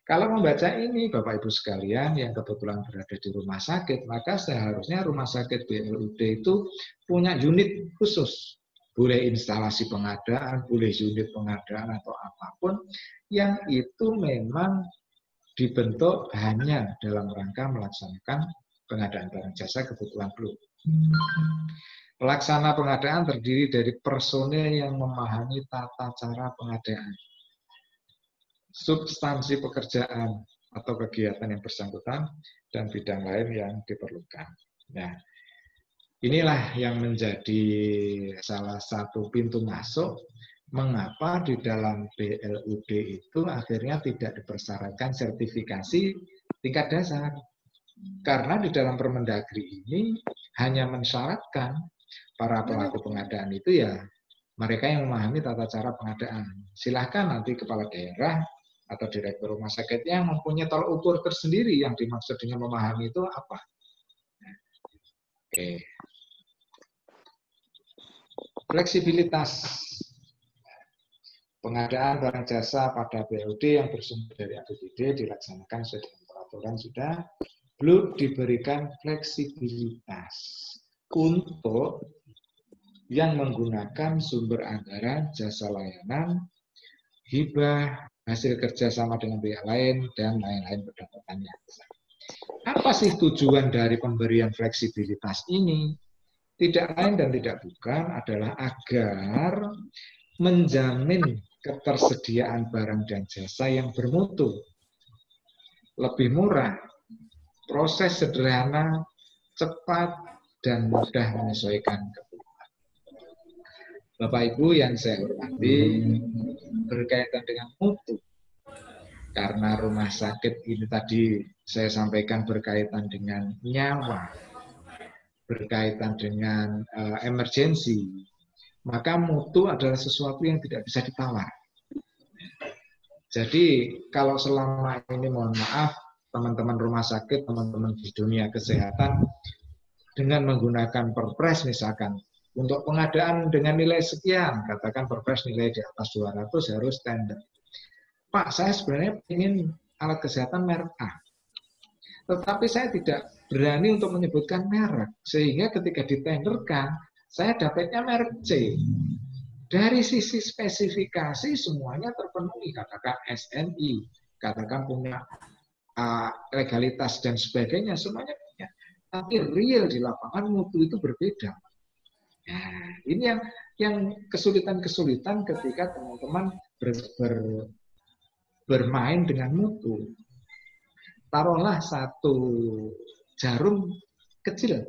Kalau membaca ini, Bapak Ibu sekalian yang kebetulan berada di rumah sakit, maka seharusnya rumah sakit BLUD itu punya unit khusus. Boleh instalasi pengadaan, boleh unit pengadaan atau apapun yang itu memang dibentuk hanya dalam rangka melaksanakan pengadaan barang jasa kebutuhan belum. Pelaksana pengadaan terdiri dari personil yang memahami tata cara pengadaan, substansi pekerjaan atau kegiatan yang bersangkutan, dan bidang lain yang diperlukan. Nah, inilah yang menjadi salah satu pintu masuk mengapa di dalam BLUD itu akhirnya tidak dipersyaratkan sertifikasi tingkat dasar. Karena di dalam Permendagri ini hanya mensyaratkan para pelaku pengadaan itu ya mereka yang memahami tata cara pengadaan. Silahkan nanti kepala daerah atau direktur rumah sakit yang mempunyai tolak ukur tersendiri yang dimaksud dengan memahami itu apa. Oke. Fleksibilitas pengadaan barang jasa pada BLUD yang bersumber dari APBD dilaksanakan sesuai dengan peraturan sudah, belum diberikan fleksibilitas untuk yang menggunakan sumber anggaran jasa layanan, hibah, hasil kerjasama dengan pihak lain, dan lain-lain pendapatannya. Apa sih tujuan dari pemberian fleksibilitas ini? Tidak lain dan tidak bukan adalah agar menjamin ketersediaan barang dan jasa yang bermutu, lebih murah, proses sederhana, cepat, dan mudah menyesuaikan kebutuhan. Bapak Ibu yang saya hormati, berkaitan dengan mutu, karena rumah sakit ini tadi saya sampaikan berkaitan dengan nyawa, berkaitan dengan emergensi, maka mutu adalah sesuatu yang tidak bisa ditawar. Jadi kalau selama ini, mohon maaf, teman-teman rumah sakit, teman-teman di dunia kesehatan, dengan menggunakan Perpres misalkan, untuk pengadaan dengan nilai sekian, katakan Perpres nilai di atas 200 harus tender. Pak, saya sebenarnya ingin alat kesehatan merek A. Tetapi saya tidak berani untuk menyebutkan merek. Sehingga ketika ditenderkan, saya dapatnya merek C. Dari sisi spesifikasi semuanya terpenuhi. Katakan SNI, katakan punya legalitas dan sebagainya, semuanya punya. Tapi real di lapangan mutu itu berbeda. Nah, ini yang kesulitan-kesulitan ketika teman-teman bermain dengan mutu. Taruhlah satu jarum kecil,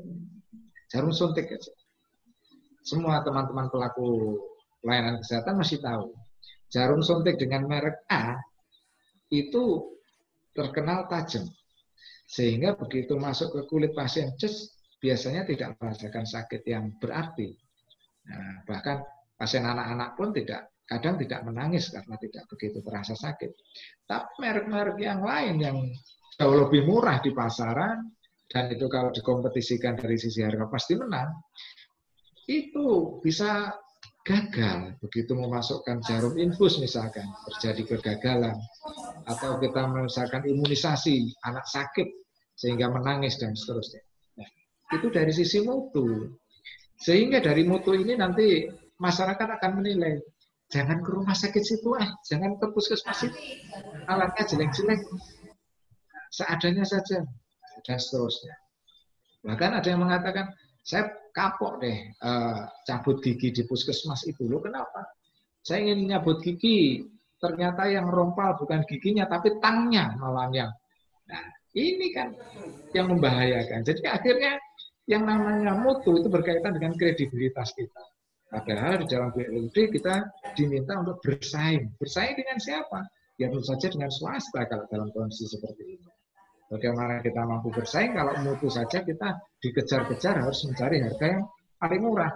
jarum suntik kecil. Semua teman-teman pelaku pelayanan kesehatan masih tahu. Jarum suntik dengan merek A itu terkenal tajam. Sehingga begitu masuk ke kulit pasien, biasanya tidak merasakan sakit yang berarti. Nah, bahkan pasien anak-anak pun kadang tidak menangis karena tidak begitu terasa sakit. Tapi merek-merek yang lain yang jauh lebih murah di pasaran, dan itu kalau dikompetisikan dari sisi harga pasti menang, itu bisa gagal begitu memasukkan jarum infus misalkan, terjadi kegagalan, atau kita misalkan imunisasi anak sakit sehingga menangis dan seterusnya. Nah, itu dari sisi mutu. Sehingga dari mutu ini nanti masyarakat akan menilai, jangan ke rumah sakit situ, jangan ke puskesmas itu, alatnya jelek-jelek, seadanya saja, dan seterusnya. Bahkan ada yang mengatakan, saya kapok deh cabut gigi di puskesmas itu. Loh kenapa? Saya ingin nyabut gigi, ternyata yang rompal bukan giginya, tapi tangnya malah yang. Nah, ini kan yang membahayakan. Jadi akhirnya yang namanya mutu itu berkaitan dengan kredibilitas kita. Padahal di dalam BLUD kita diminta untuk bersaing. Bersaing dengan siapa? Ya tentu saja dengan swasta kalau dalam kondisi seperti ini. Bagaimana kita mampu bersaing kalau mutu saja kita dikejar-kejar harus mencari harga yang paling murah.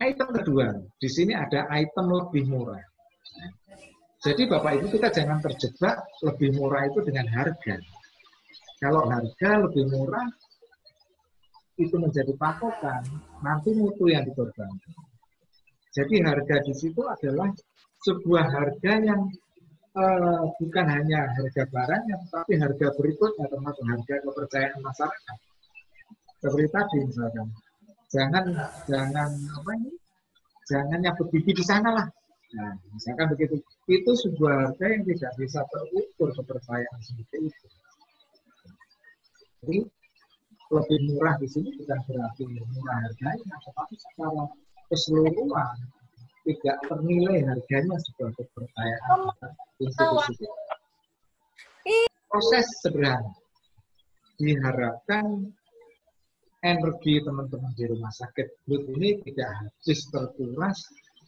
Item kedua, di sini ada item lebih murah. Jadi Bapak Ibu kita jangan terjebak lebih murah itu dengan harga. Kalau harga lebih murah itu menjadi patokan, nanti mutu yang dikorbankan. Jadi harga di situ adalah sebuah harga yang bukan hanya harga barangnya, tapi harga berikutnya, termasuk harga kepercayaan masyarakat. Seperti tadi misalkan, jangan nyabut gigi di sana lah. Nah, misalkan begitu, itu sebuah harga yang tidak bisa terukur kepercayaan seperti itu. Jadi lebih murah di sini bukan berarti murah harganya, tetapi secara keseluruhan tidak ternilai harganya sebuah kepercayaan institusi. Proses sederhana. Diharapkan energi teman-teman di rumah sakit BLUD ini tidak habis terkuras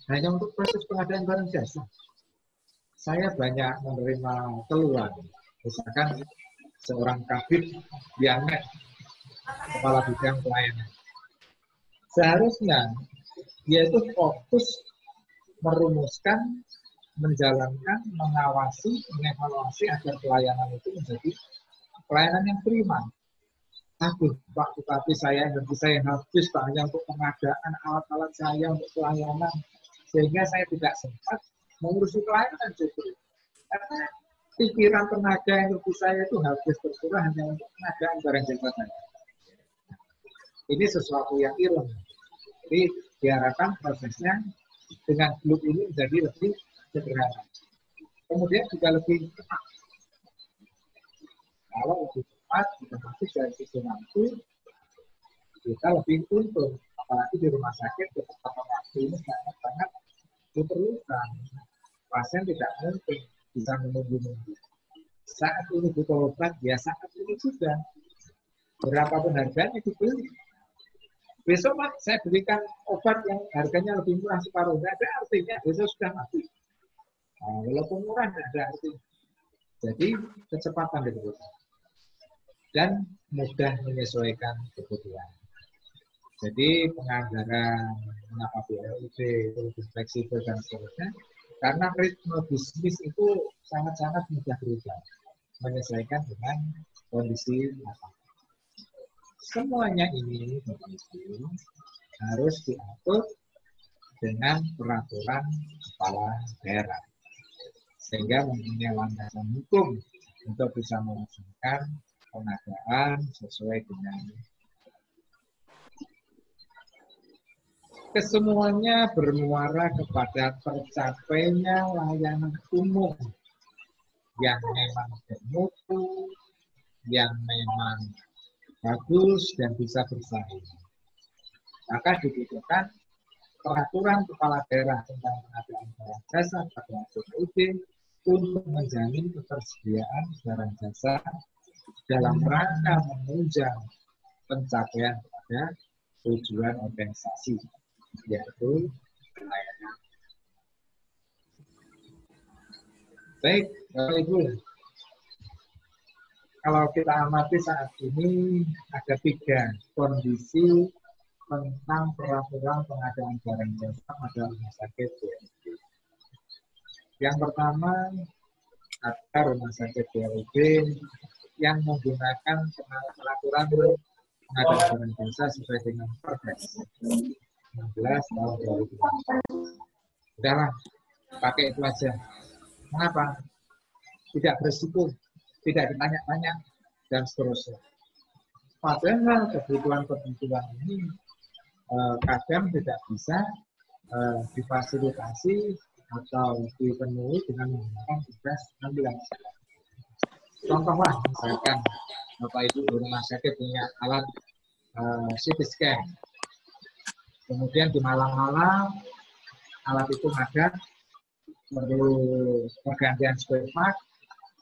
hanya untuk proses pengadaan barang jasa. Saya banyak menerima keluhan, misalkan seorang kabid Bianek, kepala bidang pelayanan. Seharusnya dia itu fokus merumuskan, menjalankan, mengawasi, mengevaluasi agar pelayanan itu menjadi pelayanan yang prima. Aduh, Pak, tetapi energi saya habis Pak, hanya untuk pengadaan alat-alat saya untuk pelayanan, sehingga saya tidak sempat mengurusi pelayanan justru. Karena pikiran tenaga energi saya itu habis terkurang hanya untuk pengadaan barang jasa saya. Ini sesuatu yang ironi. Jadi diharapkan prosesnya dengan BLUD ini menjadi lebih sederhana. Kemudian juga lebih cepat. Kalau lebih cepat, otomatis dari sisi waktu kita lebih untung. Apalagi di rumah sakit, kecepatan waktu ini sangat-sangat diperlukan. Pasien tidak mungkin bisa menunggu-nunggu. Saat ini butuh obat, ya saat ini sudah. Berapapun harganya dibeli. Besok Pak, saya berikan obat yang harganya lebih murah separuh. Tidak ada artinya, besok sudah mati. Nah, walaupun murah, tidak ada artinya. Jadi, kecepatan diperlukan. Dan mudah menyesuaikan kebutuhan. Jadi, penganggaran mengapa BLUD itu lebih fleksibel dan seterusnya, karena ritme bisnis itu sangat-sangat mudah berubah. Menyesuaikan dengan kondisi masyarakat. Semuanya ini harus diatur dengan peraturan kepala daerah, sehingga mempunyai landasan hukum untuk bisa melaksanakan pengadaan sesuai dengan kesemuanya bermuara kepada tercapainya layanan umum yang memang bermutu, yang memang bagus dan bisa bersaing. maka dibutuhkan peraturan kepala daerah tentang pengadaan barang jasa pada CPUD untuk menjamin ketersediaan barang jasa dalam rangka menunjang pencapaian pada tujuan organisasi, yaitu pelayanan. Baik, Bapak Ibu, kalau kita amati saat ini ada 3 kondisi tentang peraturan pengadaan barang jasa pada rumah sakit BLD. Yang pertama, ada rumah sakit BLD yang menggunakan peraturan pengadaan barang jasa sesuai dengan Perpres 16 tahun 2016. Udahlah, pakai itu aja. Mengapa? Tidak berisiko, tidak ditanya-tanya, dan seterusnya. Padahal kebutuhan-kebutuhan ini kadang tidak bisa difasilitasi atau dipenuhi dengan menggunakan tugas 16. Contohlah, misalkan Bapak Ibu di rumah sakit punya alat CT scan. Kemudian di malam-malam alat itu ada perlu pergantian spare part,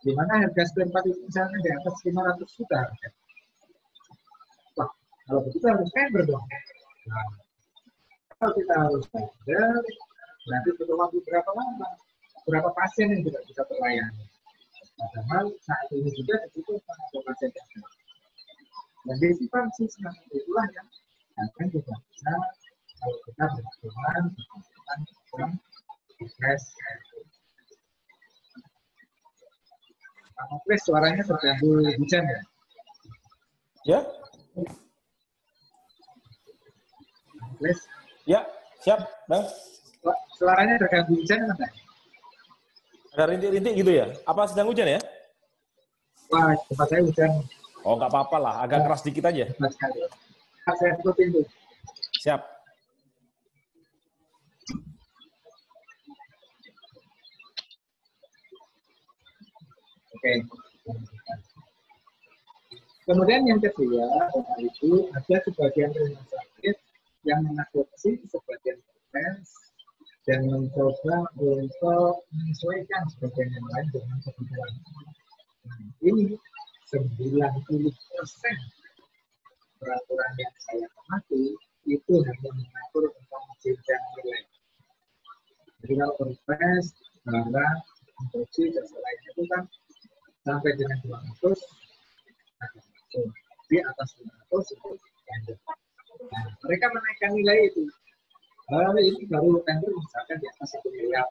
di mana harga spare part itu misalnya di atas 500 juta. Wah, kalau begitu harus tender dong. Nah, kalau kita harus tender, berarti butuh waktu berapa lama? Berapa pasien yang tidak bisa terlayani? Padahal saat ini juga dibutuhkan ada pasien yang ada. Dan disipansi semacam itulah yang akan kita bisa kalau kita berhubungan dengan sukses. Pak Mokles, suaranya terganggu hujan ya? Ya? Mokles? Ya, siap, Bang. Suaranya terganggu hujan enggak? Ada rintik-rintik gitu ya? Apa sedang hujan ya? Wah, tempat saya hujan. Oh, nggak apa-apa lah. Agak keras dikit aja. Hebat sekali. Saya tutup pintu. Siap. Oke. Kemudian yang kedua, Bapak Ibu, ada sebagian rumah sakit yang mengadopsi sebagian proses dan mencoba untuk menyesuaikan sebagian yang lain dengan kebutuhan. Nah, ini 90% peraturan yang saya amati itu hanya mengatur tentang jenjang nilai. Jadi kalau perpres, barang, instruksi, dan selainnya itu kan sampai dengan 200, di atas 200 itu tender. Nah, mereka menaikkan nilai itu. Ini baru tender misalkan di atas 1 miliar.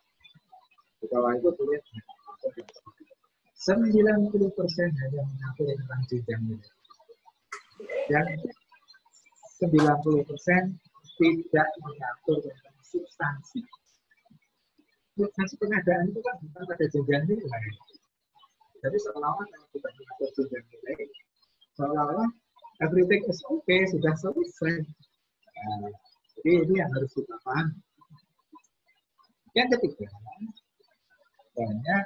Di bawah itu boleh 90% hanya mengatur tentang jenjang nilai. Dan 90% tidak mengatur tentang substansi. Substansi pengadaan itu kan bukan pada jenjang nilai. Jadi seolah-olah kalau tidak mengatur jenjang nilai, seolah-olah everything is okay, sudah selesai. Nah, jadi ini yang harus kita paham. Yang ketiga, banyak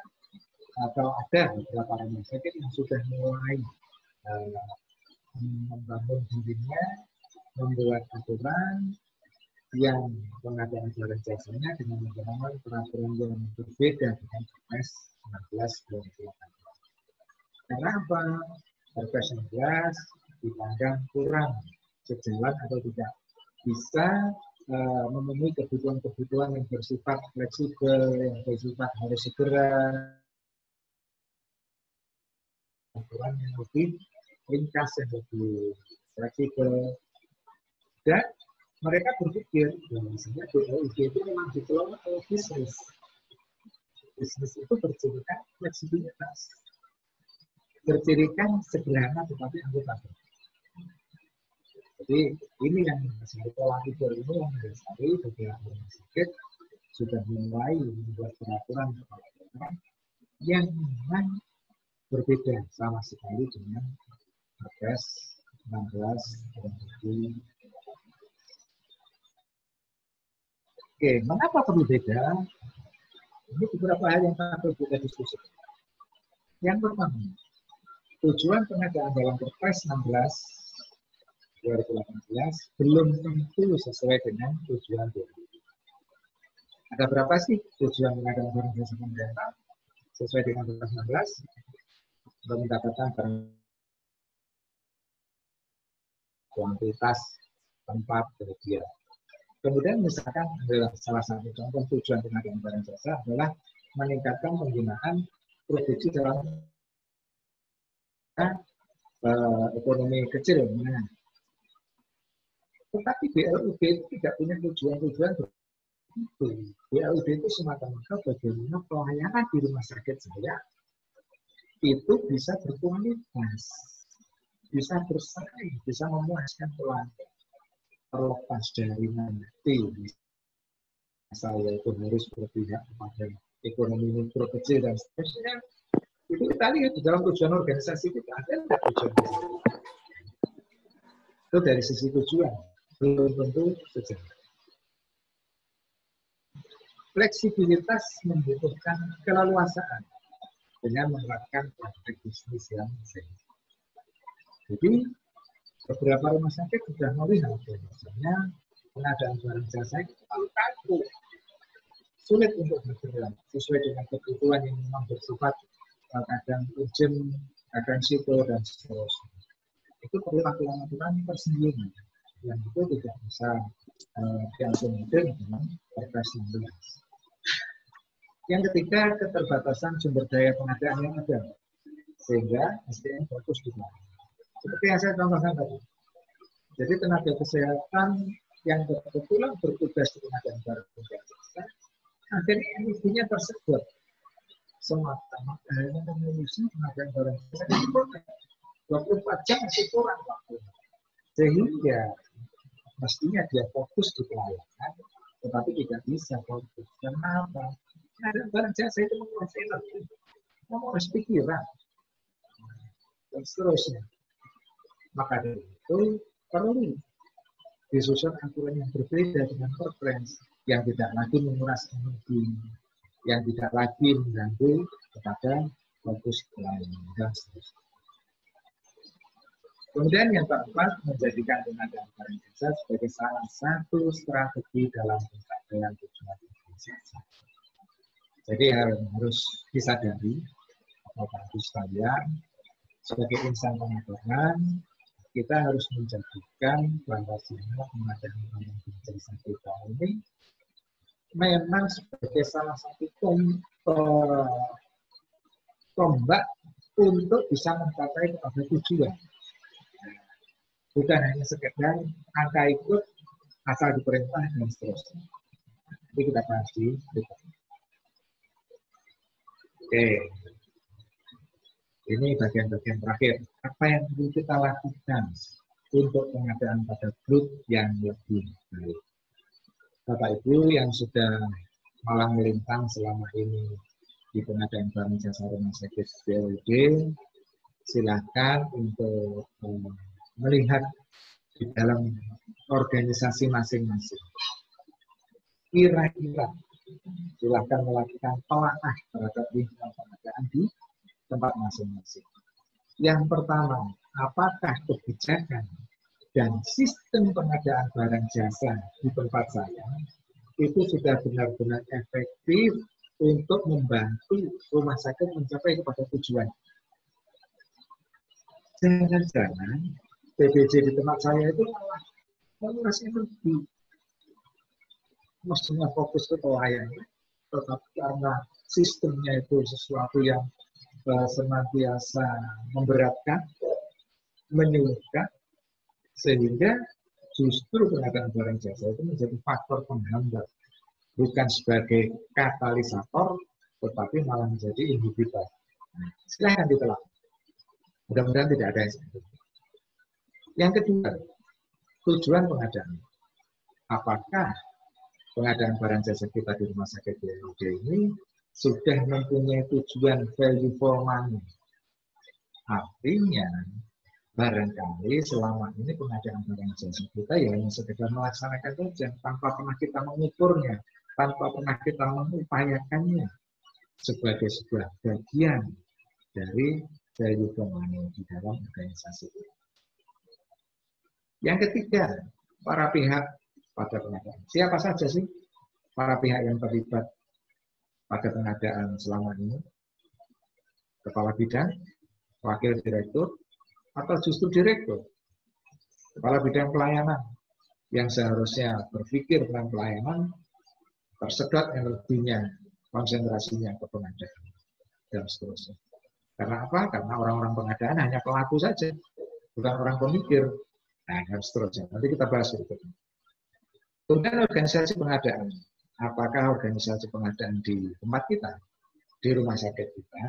atau ada beberapa rumah sakit yang sudah mulai membangun dirinya, membuat aturan yang pengadaan barang jasanya dengan menggunakan peraturan yang berbeda dengan Perpres 16 2018. Karena apa? Perpres 16 dipandang kurang sejalan atau tidak bisa memenuhi kebutuhan-kebutuhan yang bersifat fleksibel, yang bersifat harus segera, aturan yang lebih ringkas, yang lebih fleksibel. Dan mereka berpikir bahwasanya BLUD itu memang dikelola oleh bisnis. Bisnis itu bercirikan fleksibilitas, bercirikan sederhana tetapi akutabel. Jadi ini yang mendasari pola pikir ini yang mendasari beberapa rumah sakit sudah mulai membuat peraturan kepala daerah yang memang berbeda sama sekali dengan Perpres 16 2018. Oke, mengapa perlu beda? Ini beberapa hal yang perlu kita diskusi. Yang pertama, tujuan pengadaan dalam Perpres 16 2018 belum tentu sesuai dengan tujuan 2020. Ada berapa sih tujuan pengadaan barang jasa pemerintah sesuai dengan 2019? Untuk mendapatkan kuantitas tempat kerja. Kemudian misalkan adalah salah satu contoh tujuan pengadaan barang jasa adalah meningkatkan penggunaan produksi dalam ekonomi kecil. Nah, tetapi BLUB itu tidak punya tujuan-tujuan begitu. BLUB itu semata-mata bagaimana pelayanan di rumah sakit saya itu bisa berkualitas, bisa bersaing, bisa memuaskan pelanggan. Terlepas dari nanti saya itu harus berpihak kepada ekonomi mikro kecil dan seterusnya. Itu kita lihat di dalam tujuan organisasi kita ada tidak tujuan itu dari sisi tujuan belum tentu sejalan. Fleksibilitas membutuhkan keleluasaan dengan menerapkan praktek bisnis yang sehat. Jadi beberapa rumah sakit sudah melihat bahwasanya pengadaan barang jasa itu terlalu kaku, sulit untuk bergerak sesuai dengan kebutuhan yang memang bersifat kadang urgent, kadang situ dan seterusnya. Itu perlu aturan-aturan tersendiri yang itu tidak bisa diakomodir dengan Perpres 19. Yang ketiga, keterbatasan sumber daya pengadaan yang ada, sehingga SDM fokus di mana. Seperti yang saya contohkan tadi. Jadi tenaga kesehatan yang kebetulan bertugas di pengadaan barang jasa, akhirnya energinya tersedot. Semata-mata hanya mengurusi pengadaan barang jasa, 24 jam masih kurang waktu. Sehingga mestinya dia fokus di pelayanan, tetapi tidak bisa fokus. Kenapa? Pengadaan barang jasa itu menguras energi, menguras pikiran, dan seterusnya. Maka dari itu perlu disusun aturan yang berbeda dengan Perpres yang tidak lagi menguras energi, yang tidak lagi mengganggu kepada fokus pelayanan dan seterusnya. Kemudian yang keempat, menjadikan pengadaan barang jasa sebagai salah satu strategi dalam pencapaian tujuan organisasi. Jadi harus disadari, Bapak-Ibu sekalian, sebagai insan pengadaan, kita harus menjadikan bahwa semua pengadaan barang jasa kita ini memang sebagai salah satu tombak untuk bisa mencapai kepada tujuan. Bukan hanya sekedar angka ikut asal diperintah dan seterusnya. Nanti kita bahas di berikutnya. Oke. Ini bagian-bagian terakhir. Apa yang perlu kita lakukan untuk pengadaan pada grup yang lebih baik? Bapak Ibu yang sudah malang melintang selama ini di pengadaan barang jasa rumah sakit BLUB, silakan untuk melihat di dalam organisasi masing-masing. Kira-kira silakan melakukan telaah terhadap lingkungan pengadaan di tempat masing-masing. Yang pertama, apakah kebijakan dan sistem pengadaan barang jasa di tempat saya itu sudah benar-benar efektif untuk membantu rumah sakit mencapai kepada tujuan. Jangan-jangan PBJ di tempat saya itu malah menguras energi. Mestinya fokus ke pelayanan, tetapi karena sistemnya itu sesuatu yang senantiasa memberatkan, menyulitkan, sehingga justru pengadaan barang jasa itu menjadi faktor penghambat, bukan sebagai katalisator, tetapi malah menjadi inhibitor. Silahkan ditelak. Mudah-mudahan tidak ada yang seperti itu. Yang kedua, tujuan pengadaan. Apakah pengadaan barang jasa kita di rumah sakit BLUB ini sudah mempunyai tujuan value for money? Artinya, barangkali selama ini pengadaan barang jasa kita ya hanya sekedar melaksanakan saja, tanpa pernah kita mengukurnya, tanpa pernah kita mengupayakannya sebagai sebuah bagian dari value for money di dalam organisasi ini. Yang ketiga, para pihak pada pengadaan. Siapa saja sih para pihak yang terlibat pada pengadaan selama ini? Kepala bidang, wakil direktur, atau justru direktur? Kepala bidang pelayanan yang seharusnya berpikir tentang pelayanan, tersedot energinya, konsentrasinya ke pengadaan, dan seterusnya. Karena apa? Karena orang-orang pengadaan hanya pelaku saja, bukan orang pemikir. Nah, dan seterusnya. Nanti kita bahas berikutnya. Kemudian organisasi pengadaan. Apakah organisasi pengadaan di tempat kita, di rumah sakit kita,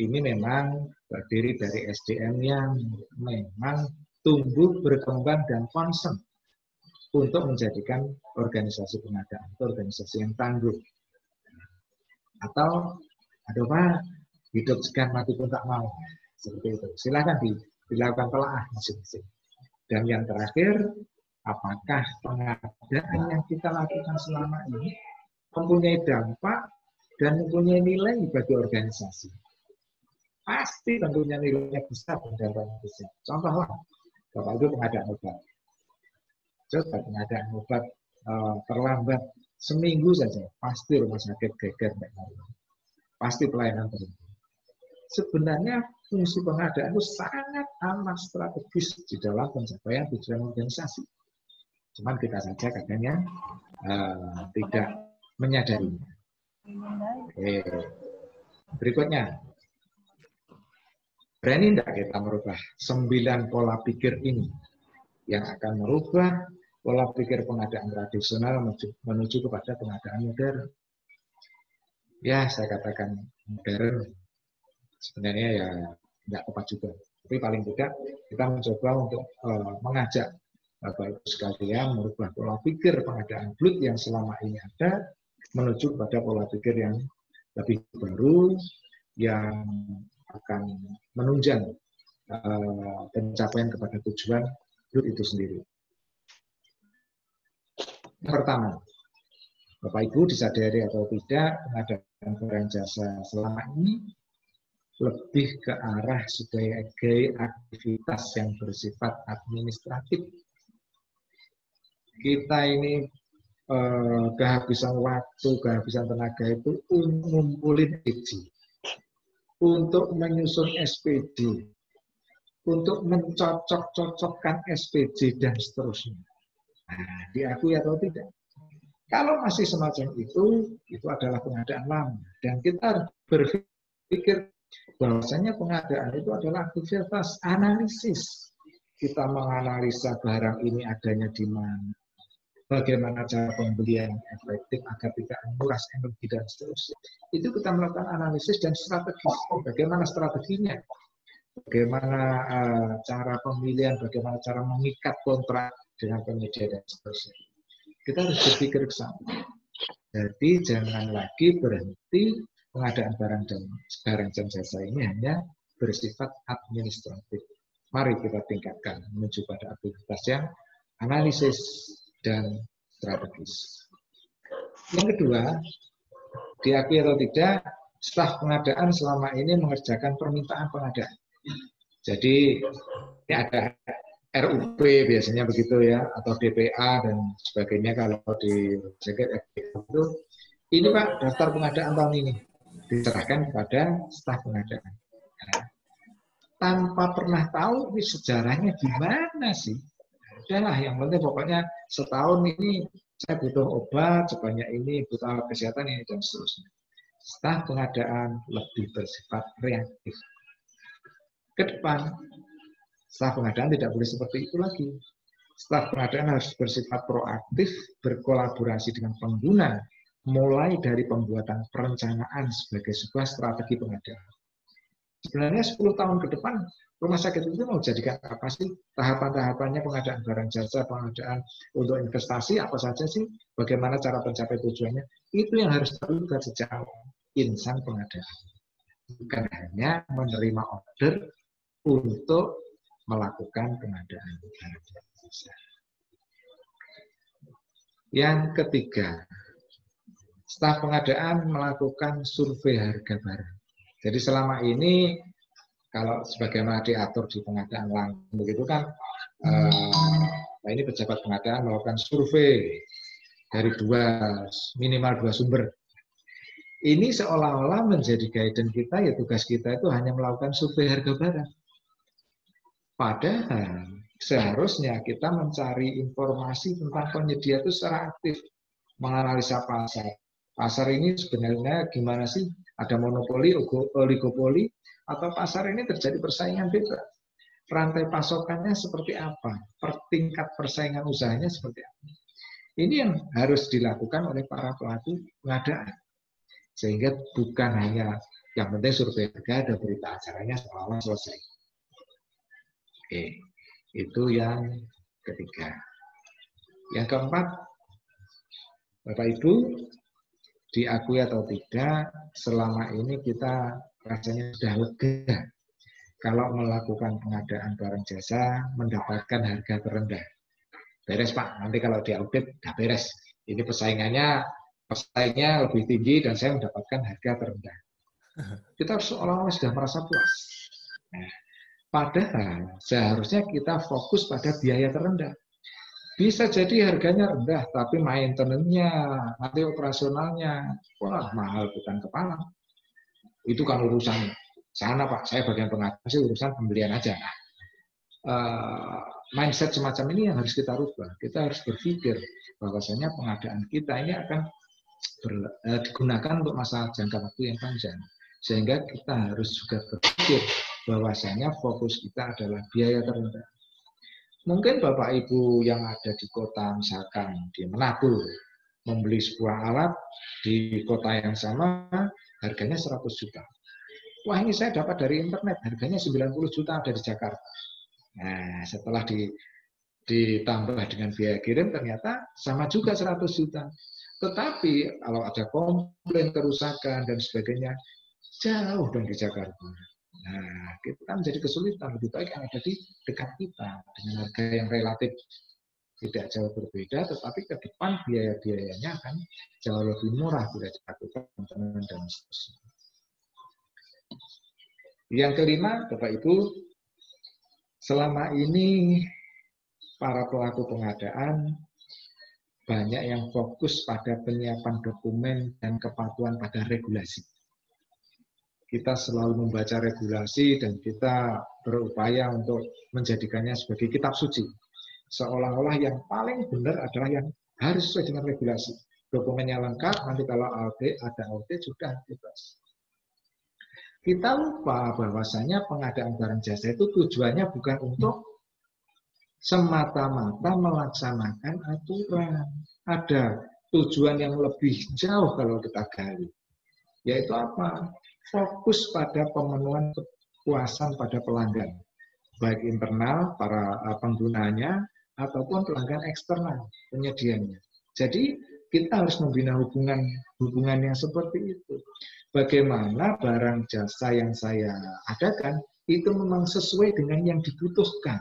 ini memang terdiri dari SDM yang memang tumbuh, berkembang, dan concern untuk menjadikan organisasi pengadaan itu organisasi yang tangguh. Atau, aduh Pak, hidup segan mati pun tak mau. Seperti itu. Silakan dilakukan telaah masing-masing. Dan yang terakhir, apakah pengadaan yang kita lakukan selama ini mempunyai dampak dan mempunyai nilai bagi organisasi? Pasti tentunya nilainya besar dan dampaknya besar. Contohnya, Bapak Ibu pengadaan obat. Coba pengadaan obat terlambat seminggu saja, pasti rumah sakit geger, pasti pelayanan terhenti. Sebenarnya fungsi pengadaan itu sangat amat strategis di dalam pencapaian tujuan organisasi. Cuman kita saja kadang tidak menyadarinya. Oke. Berikutnya, berani tidak kita merubah 9 pola pikir ini yang akan merubah pola pikir pengadaan tradisional menuju kepada pengadaan modern? Ya, saya katakan modern sebenarnya ya tidak tepat juga. Tapi paling tidak kita mencoba untuk mengajak Bapak Ibu sekalian merubah pola pikir pengadaan BLUT yang selama ini ada menuju kepada pola pikir yang lebih baru yang akan menunjang pencapaian kepada tujuan BLUT itu sendiri. Yang pertama, Bapak Ibu disadari atau tidak, pengadaan barang jasa selama ini lebih ke arah sebagai aktivitas yang bersifat administratif. Kita ini kehabisan waktu, kehabisan tenaga itu untuk ngumpulin izin, untuk menyusun SPD, untuk mencocok-cocokkan SPJ dan seterusnya. Nah, diakui atau tidak? Kalau masih semacam itu adalah pengadaan lama. Dan kita harus berpikir bahwasanya pengadaan itu adalah aktivitas analisis. Kita menganalisa barang ini adanya di mana, bagaimana cara pembelian yang efektif agar tidak menguras energi dan seterusnya. Itu kita melakukan analisis dan strategis. Bagaimana strateginya? Bagaimana cara pemilihan, bagaimana cara mengikat kontrak dengan penyedia dan seterusnya. Kita harus berpikir ke sana. Jadi jangan lagi berhenti pengadaan barang dan jasa ini hanya bersifat administratif. Mari kita tingkatkan menuju pada aktivitas yang analisis dan strategis. Yang kedua, diakui atau tidak, staf pengadaan selama ini mengerjakan permintaan pengadaan. Jadi ini ada RUP biasanya begitu ya, atau DPA dan sebagainya kalau di itu. Ini Pak, daftar pengadaan tahun ini diserahkan kepada staf pengadaan. Nah, tanpa pernah tahu ini sejarahnya gimana sih. Udahlah, yang penting pokoknya setahun ini saya butuh obat sebanyak ini, butuh alat kesehatan ini dan seterusnya. Staf pengadaan lebih bersifat reaktif. Ke depan, staf pengadaan tidak boleh seperti itu lagi. Staf pengadaan harus bersifat proaktif, berkolaborasi dengan pengguna, mulai dari pembuatan perencanaan sebagai sebuah strategi pengadaan. Sebenarnya 10 tahun ke depan, rumah sakit itu mau jadikan apa sih? Tahapan-tahapannya pengadaan barang jasa, pengadaan untuk investasi, apa saja sih? Bagaimana cara mencapai tujuannya? Itu yang harus terlibat sejak awal. Insan pengadaan. Bukan hanya menerima order untuk melakukan pengadaan barang jasa. Yang ketiga, staf pengadaan melakukan survei harga barang. Jadi selama ini kalau sebagaimana diatur di pengadaan langsung begitu kan Nah, ini pejabat pengadaan melakukan survei dari minimal dua sumber. Ini seolah-olah menjadi guidance kita, ya tugas kita itu hanya melakukan survei harga barang. Padahal seharusnya kita mencari informasi tentang penyedia itu secara aktif, menganalisa pasar. Pasar ini sebenarnya gimana sih? Ada monopoli, oligopoli, atau pasar ini terjadi persaingan bebas? Rantai pasokannya seperti apa? Tingkat persaingan usahanya seperti apa? Ini yang harus dilakukan oleh para pelaku pengadaan. Sehingga bukan hanya yang penting survei harga, ada berita acaranya seolah-olah selesai. Oke, itu yang ketiga. Yang keempat, Bapak Ibu, diakui atau tidak, selama ini kita rasanya sudah lega kalau melakukan pengadaan barang jasa mendapatkan harga terendah. Beres Pak, nanti kalau diaudit udah beres. Ini pesaingnya lebih tinggi dan saya mendapatkan harga terendah. Kita seolah-olah sudah merasa puas. Nah, padahal seharusnya kita fokus pada biaya terendah. Bisa jadi harganya rendah, tapi maintenance-nya, nanti operasionalnya, wah mahal bukan kepala. Itu kan urusan sana Pak, saya bagian pengadaan sih urusan pembelian aja. Mindset semacam ini yang harus kita rubah. Kita harus berpikir bahwasanya pengadaan kita ini akan digunakan untuk masa jangka waktu yang panjang. Sehingga kita harus juga berpikir bahwasanya fokus kita adalah biaya terendah. Mungkin Bapak Ibu yang ada di kota, misalkan di Manado, membeli sebuah alat di kota yang sama, harganya 100 juta. Wah, ini saya dapat dari internet, harganya 90 juta ada di Jakarta. Nah, setelah ditambah dengan biaya kirim, ternyata sama juga 100 juta. Tetapi kalau ada komplain, kerusakan, dan sebagainya, jauh dong di Jakarta. Nah, kita menjadi kesulitan. Lebih baik yang ada di dekat kita dengan harga yang relatif tidak jauh berbeda, tetapi ke depan biaya-biayanya akan jauh lebih murah bila dilakukan dan seterusnya. Yang kelima, Bapak Ibu, selama ini para pelaku pengadaan banyak yang fokus pada penyiapan dokumen dan kepatuhan pada regulasi. Kita selalu membaca regulasi dan kita berupaya untuk menjadikannya sebagai kitab suci. Seolah-olah yang paling benar adalah yang harus sesuai dengan regulasi. Dokumennya lengkap, nanti kalau ada audit sudah bebas. Kita lupa bahwasanya pengadaan barang jasa itu tujuannya bukan untuk semata-mata melaksanakan aturan. Ada tujuan yang lebih jauh kalau kita gali. Yaitu apa? Fokus pada pemenuhan kepuasan pada pelanggan, baik internal para penggunanya ataupun pelanggan eksternal penyedianya. Jadi kita harus membina hubungan yang seperti itu. Bagaimana barang jasa yang saya adakan itu memang sesuai dengan yang dibutuhkan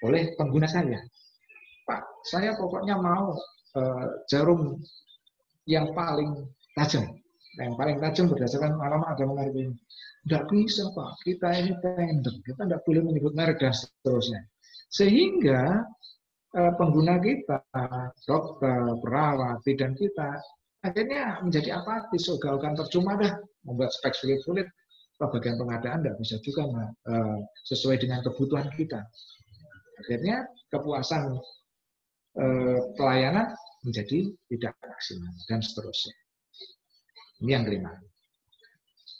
oleh pengguna saya. Pak, saya pokoknya mau jarum yang paling tajam. Yang paling tajam berdasarkan alamat ada merek ini. Tidak bisa Pak, kita ini tender, kita tidak boleh menyebut merek dan seterusnya. Sehingga pengguna kita, dokter, perawat, bidan kita, akhirnya menjadi apatis, ogah-ogahan percuma dah, membuat spek sulit-sulit, bagian pengadaan tidak bisa juga sesuai dengan kebutuhan kita. Akhirnya kepuasan pelayanan menjadi tidak maksimal dan seterusnya. Ini yang kelima.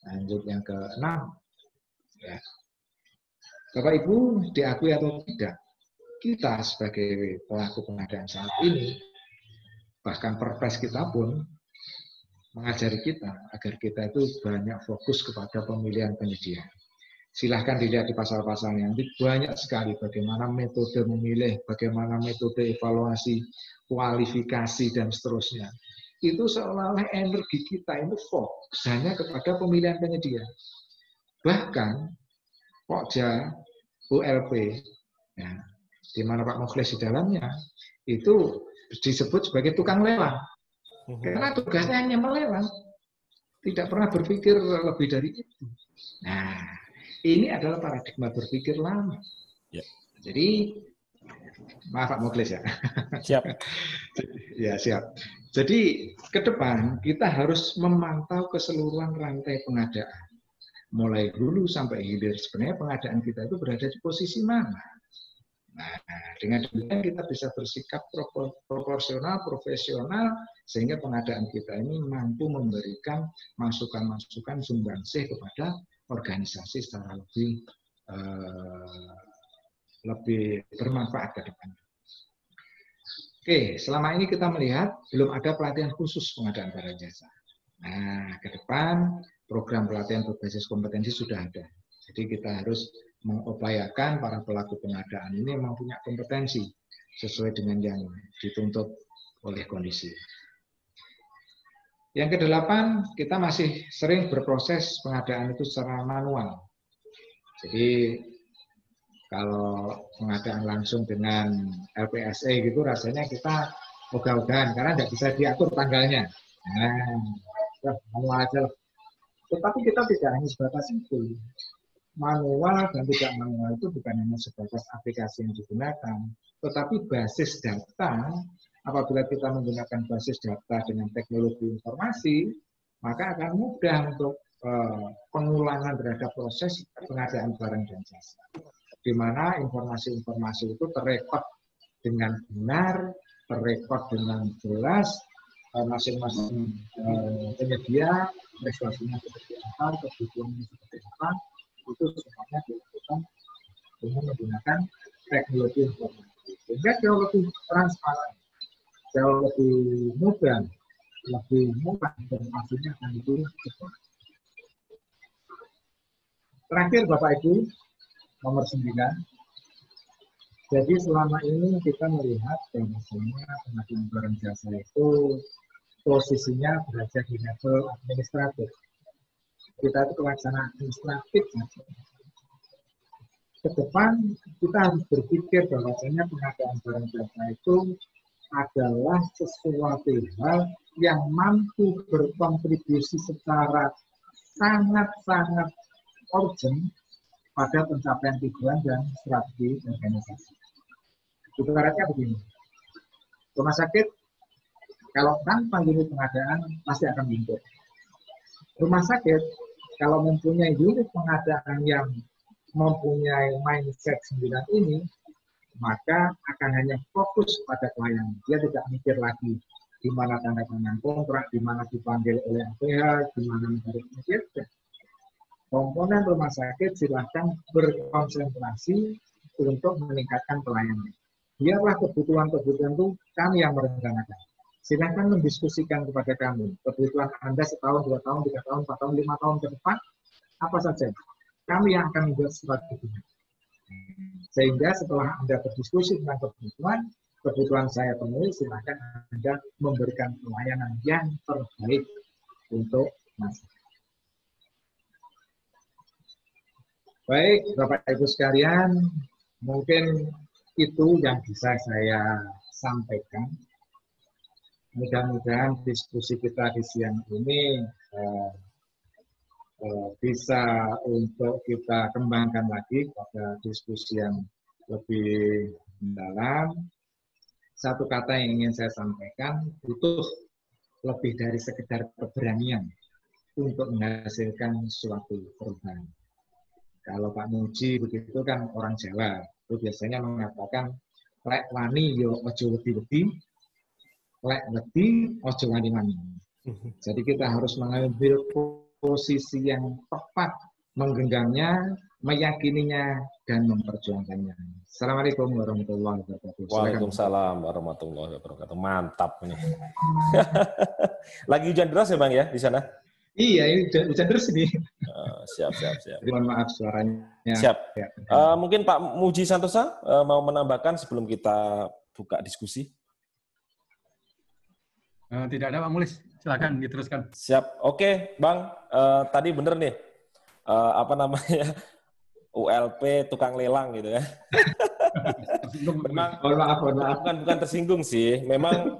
Lanjut yang keenam. Ya. Bapak Ibu, diakui atau tidak, kita sebagai pelaku pengadaan saat ini, bahkan perpres kita pun mengajari kita agar kita itu banyak fokus kepada pemilihan penyedia. Silahkan dilihat di pasal-pasalnya, nanti banyak sekali bagaimana metode memilih, bagaimana metode evaluasi, kualifikasi, dan seterusnya. Itu seolah-olah energi kita itu fokus hanya kepada pemilihan penyedia. Bahkan Pokja, ULP, ya, di mana Pak Mukhlis di dalamnya, itu disebut sebagai tukang lelang. Karena tugasnya hanya melelang. Tidak pernah berpikir lebih dari itu. Nah, ini adalah paradigma berpikir lama. Ya. Jadi, Maaf Pak Muklis ya. Siap. Ya, siap. Jadi ke depan kita harus memantau keseluruhan rantai pengadaan. Mulai hulu sampai hilir sebenarnya pengadaan kita itu berada di posisi mana. Nah, dengan demikian kita bisa bersikap proporsional, profesional, sehingga pengadaan kita ini mampu memberikan masukan-masukan sumbangsih kepada organisasi secara lebih bermanfaat ke depan. Oke, selama ini kita melihat belum ada pelatihan khusus pengadaan barang jasa. Nah, ke depan program pelatihan berbasis kompetensi sudah ada. Jadi kita harus mengupayakan para pelaku pengadaan ini mempunyai kompetensi sesuai dengan yang dituntut oleh kondisi. Yang kedelapan, kita masih sering berproses pengadaan itu secara manual. Jadi kalau pengadaan langsung dengan LPSE gitu rasanya kita ogah-ogahan karena tidak bisa diatur tanggalnya. Nah, manual aja lah. Tetapi kita tidak hanya sebatas itu. Manual dan tidak manual itu bukan hanya sebatas aplikasi yang digunakan, tetapi basis data. Apabila kita menggunakan basis data dengan teknologi informasi, maka akan mudah untuk pengulangan terhadap proses pengadaan barang dan jasa, di mana informasi-informasi itu terrekod dengan benar, terrekod dengan jelas, masing-masing penyedia prestasinya seperti apa, kebutuhannya seperti apa, itu semuanya dilakukan dengan menggunakan teknologi informasi. Sehingga jauh lebih transparan, jauh lebih mudah, lebih mudah informasinya akan lebih cepat. Terakhir Bapak Ibu, nomor 9. Jadi selama ini kita melihat bahwasanya pengadaan barang jasa itu posisinya berada di level administratif. Kita itu pelaksana administratif saja. Ke depan kita harus berpikir bahwasanya pengadaan barang jasa itu adalah sesuatu hal yang mampu berkontribusi secara sangat-sangat urgent pada pencapaian tujuan dan strategi organisasi. Ibaratnya begini, rumah sakit kalau tanpa unit pengadaan pasti akan luntur. Rumah sakit kalau mempunyai unit pengadaan yang mempunyai mindset 9 ini, maka akan hanya fokus pada klien. Dia tidak mikir lagi di mana tanda tangan kontrak, di mana dipanggil oleh APH, di mana mencari penyidik. Komponen rumah sakit silahkan berkonsentrasi untuk meningkatkan pelayanan. Biarlah kebutuhan-kebutuhan itu kami yang merencanakan. Silahkan mendiskusikan kepada kami, kebutuhan Anda setahun, 2 tahun, 3 tahun, 4 tahun, 5 tahun ke depan, apa saja. Kami yang akan membuat strateginya. Sehingga setelah Anda berdiskusi tentang kebutuhan saya penuhi, silahkan Anda memberikan pelayanan yang terbaik untuk masyarakat. Baik, Bapak Ibu sekalian, mungkin itu yang bisa saya sampaikan. Mudah-mudahan diskusi kita di siang ini bisa untuk kita kembangkan lagi pada diskusi yang lebih mendalam. Satu kata yang ingin saya sampaikan, butuh lebih dari sekedar keberanian untuk menghasilkan suatu perubahan. Kalau Pak Muji begitu kan orang Jawa, itu biasanya mengatakan lek wani yo ojo wedi-wedi, lek wedi ojo wani-wani. Jadi kita harus mengambil posisi yang tepat, menggenggamnya, meyakininya, dan memperjuangkannya. Assalamualaikum warahmatullahi wabarakatuh. Waalaikumsalam warahmatullahi wabarakatuh. Mantap nih. Lagi hujan deras ya Bang ya di sana? Iya, ini hujan deras ini. Siap. Mohon maaf suaranya. Siap. Mungkin Pak Muji Santosa mau menambahkan sebelum kita buka diskusi? Tidak ada Pak Mulis, silakan diteruskan. Siap. Oke, Bang. Tadi bener nih, namanya ULP tukang lelang gitu ya. Memang, bukan tersinggung sih. Memang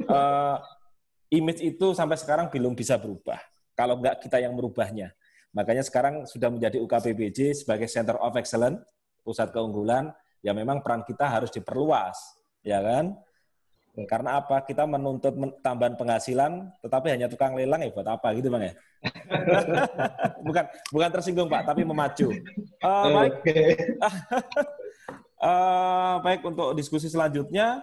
image itu sampai sekarang belum bisa berubah. Kalau enggak kita yang merubahnya. Makanya sekarang sudah menjadi UKPBJ sebagai Center of Excellence, pusat keunggulan, ya memang peran kita harus diperluas, ya kan? Karena apa? Kita menuntut tambahan penghasilan, tetapi hanya tukang lelang ya buat apa gitu Bang ya? bukan tersinggung Pak, tapi memacu. Baik. Baik, untuk diskusi selanjutnya,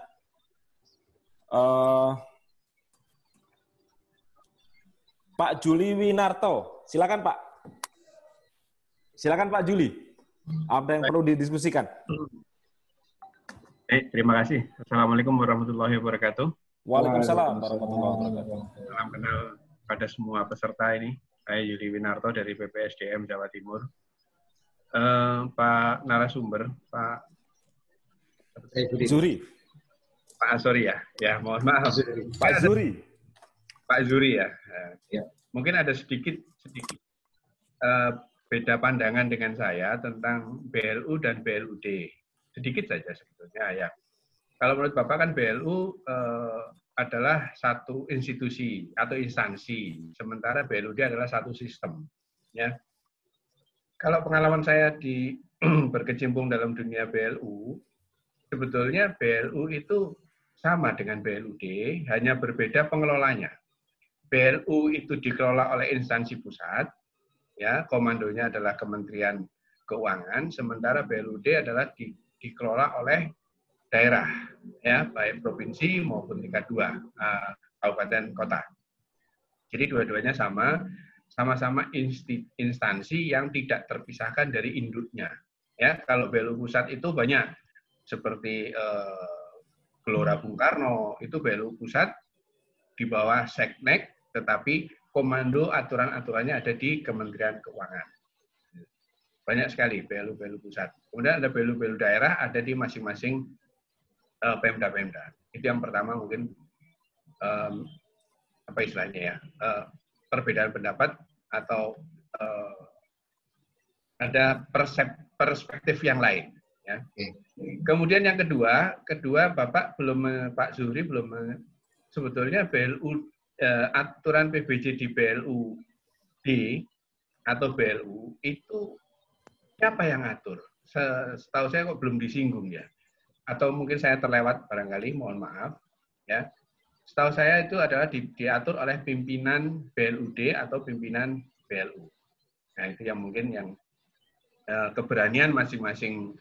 Pak Juli Winarto, silakan Pak. Silakan Pak Juli. Apa yang perlu didiskusikan? Terima kasih. Assalamualaikum warahmatullahi wabarakatuh. Waalaikumsalam warahmatullahi wabarakatuh. Salam kenal pada semua peserta ini. Saya Juli Winarto dari PPSDM Jawa Timur. Pak narasumber, Pak Zuri. Pak Sorry ya. Ya, mohon maaf. Pak Zuri. Pak Zuri ya. Mungkin ada sedikit beda pandangan dengan saya tentang BLU dan BLUD. Sedikit saja sebetulnya ya. Kalau menurut Bapak kan BLU adalah satu institusi atau instansi, sementara BLUD adalah satu sistem. Ya. Kalau pengalaman saya di berkecimpung dalam dunia BLU, sebetulnya BLU itu sama dengan BLUD, hanya berbeda pengelolanya. BLU itu dikelola oleh instansi pusat, ya, komandonya adalah Kementerian Keuangan, sementara BLUD adalah dikelola oleh daerah, ya, baik provinsi maupun tingkat 2, kabupaten kota. Jadi dua-duanya sama-sama instansi yang tidak terpisahkan dari induknya. Ya, kalau BLU pusat itu banyak, seperti Gelora Bung Karno, itu BLU pusat di bawah Seknek, tetapi komando aturan-aturannya ada di Kementerian Keuangan. Banyak sekali BLU pusat. Kemudian ada BLU daerah, ada di masing-masing Pemda-Pemda. Itu yang pertama mungkin apa istilahnya ya, perbedaan pendapat atau ada perspektif yang lain. Ya. Kemudian yang kedua Bapak Pak Zuri belum sebetulnya BLU aturan PBJ di BLUD atau BLU itu siapa yang ngatur? Setahu saya kok belum disinggung ya. Atau mungkin saya terlewat barangkali, mohon maaf. Ya. Setahu saya itu adalah diatur oleh pimpinan BLUD atau pimpinan BLU. Nah itu yang mungkin yang keberanian masing-masing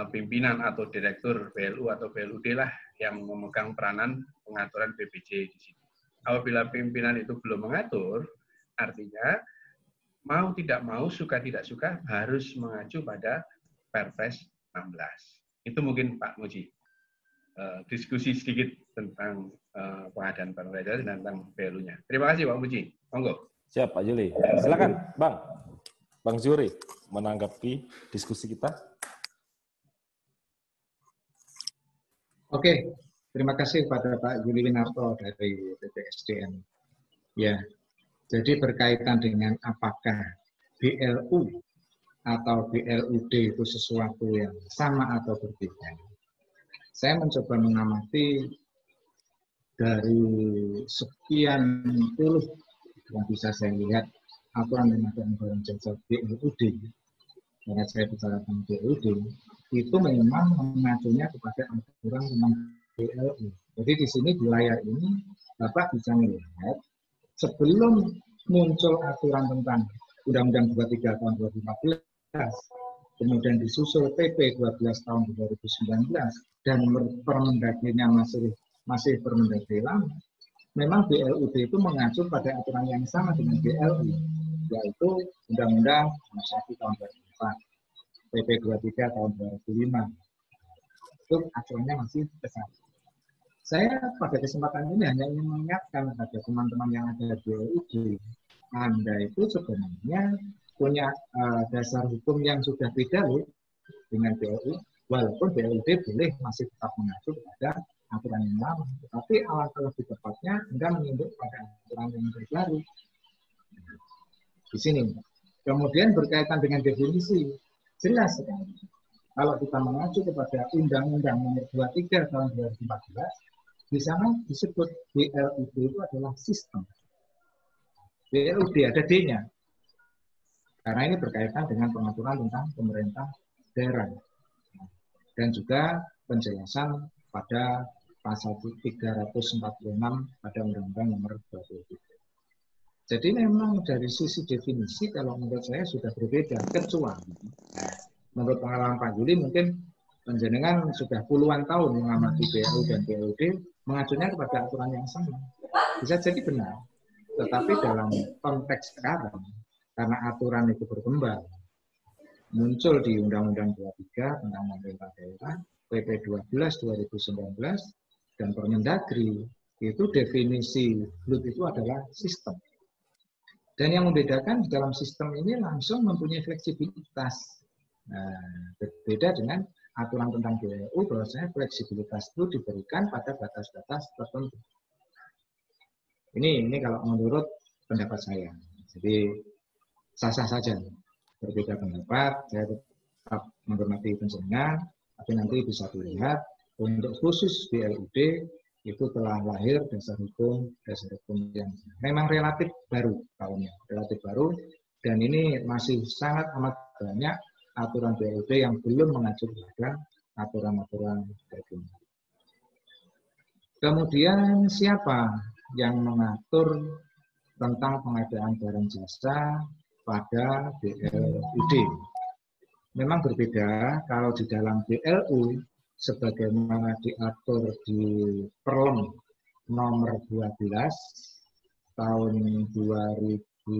pimpinan atau direktur BLU atau BLUD lah yang memegang peranan pengaturan PBJ di situ. Apabila pimpinan itu belum mengatur, artinya mau tidak mau, suka tidak suka, harus mengacu pada Perpres 16. Itu mungkin Pak Muji. Diskusi sedikit tentang pengadaan barang dan tentang BLU-nya. Terima kasih Pak Muji. Monggo. Siap Pak Juli. Silakan Bang Zuri menanggapi diskusi kita. Oke, terima kasih kepada Pak Juli Winarto dari PPSDM. Ya, jadi berkaitan dengan apakah BLU atau BLUD itu sesuatu yang sama atau berbeda. Saya mencoba mengamati dari sekian puluh yang bisa saya lihat aturan pengadaan barang jasa BLUD, karena saya bicara tentang BLUD, itu memang mengacunya kepada aturan tentang BLU. Jadi di sini di layar ini Bapak bisa melihat sebelum muncul aturan tentang Undang-Undang 23 tahun 2014, kemudian disusul PP 12 tahun 2019 dan Permendagrinya masih Permendagri lama, memang BLUD itu mengacu pada aturan yang sama dengan BLU, yaitu Undang-Undang 1 tahun 2004. PP 23 tahun 2005. Itu aturannya masih besar. Saya pada kesempatan ini hanya ingin mengingatkan kepada teman-teman yang ada di BLUD, Anda itu sebenarnya punya dasar hukum yang sudah beda loh dengan BLU, walaupun BLUD boleh masih tetap mengacu pada aturan yang lama. Tetapi alangkah lebih tepatnya Anda menginduk pada aturan yang terbaru. Di sini. Kemudian berkaitan dengan definisi, jelas sekali. Kalau kita mengacu kepada Undang-Undang Nomor 23 tahun 2014, di sana disebut BLUD itu adalah sistem. BLUD ada D-nya. Karena ini berkaitan dengan pengaturan tentang pemerintah daerah. dan juga penjelasan pada pasal 346 pada Undang-Undang Nomor 23. Jadi memang dari sisi definisi kalau menurut saya sudah berbeda, kecuali menurut pengalaman Pak Juli mungkin penjenengan sudah puluhan tahun mengamati BLU dan BLUD mengacunya kepada aturan yang sama. Bisa jadi benar, tetapi dalam konteks sekarang karena aturan itu berkembang, muncul di Undang-Undang 23 tentang pemerintah daerah, PP 12 2019 dan Permendagri, itu definisi BLUD itu adalah sistem. Dan yang membedakan di dalam sistem ini langsung mempunyai fleksibilitas. Nah, berbeda dengan aturan tentang BLU bahwasanya fleksibilitas itu diberikan pada batas-batas tertentu. Ini kalau menurut pendapat saya. Jadi sah-sah saja. Berbeda pendapat, saya tetap menghormati penjenengan, tapi nanti bisa dilihat untuk khusus BLUD itu telah lahir dasar hukum yang memang relatif baru tahunnya, relatif baru, dan ini masih sangat amat banyak aturan BLUD yang belum mengacu pada aturan-aturan hukum. Kemudian siapa yang mengatur tentang pengadaan barang jasa pada BLUD? Memang berbeda kalau di dalam BLU sebagaimana diatur di Perlem nomor 12 tahun 2018,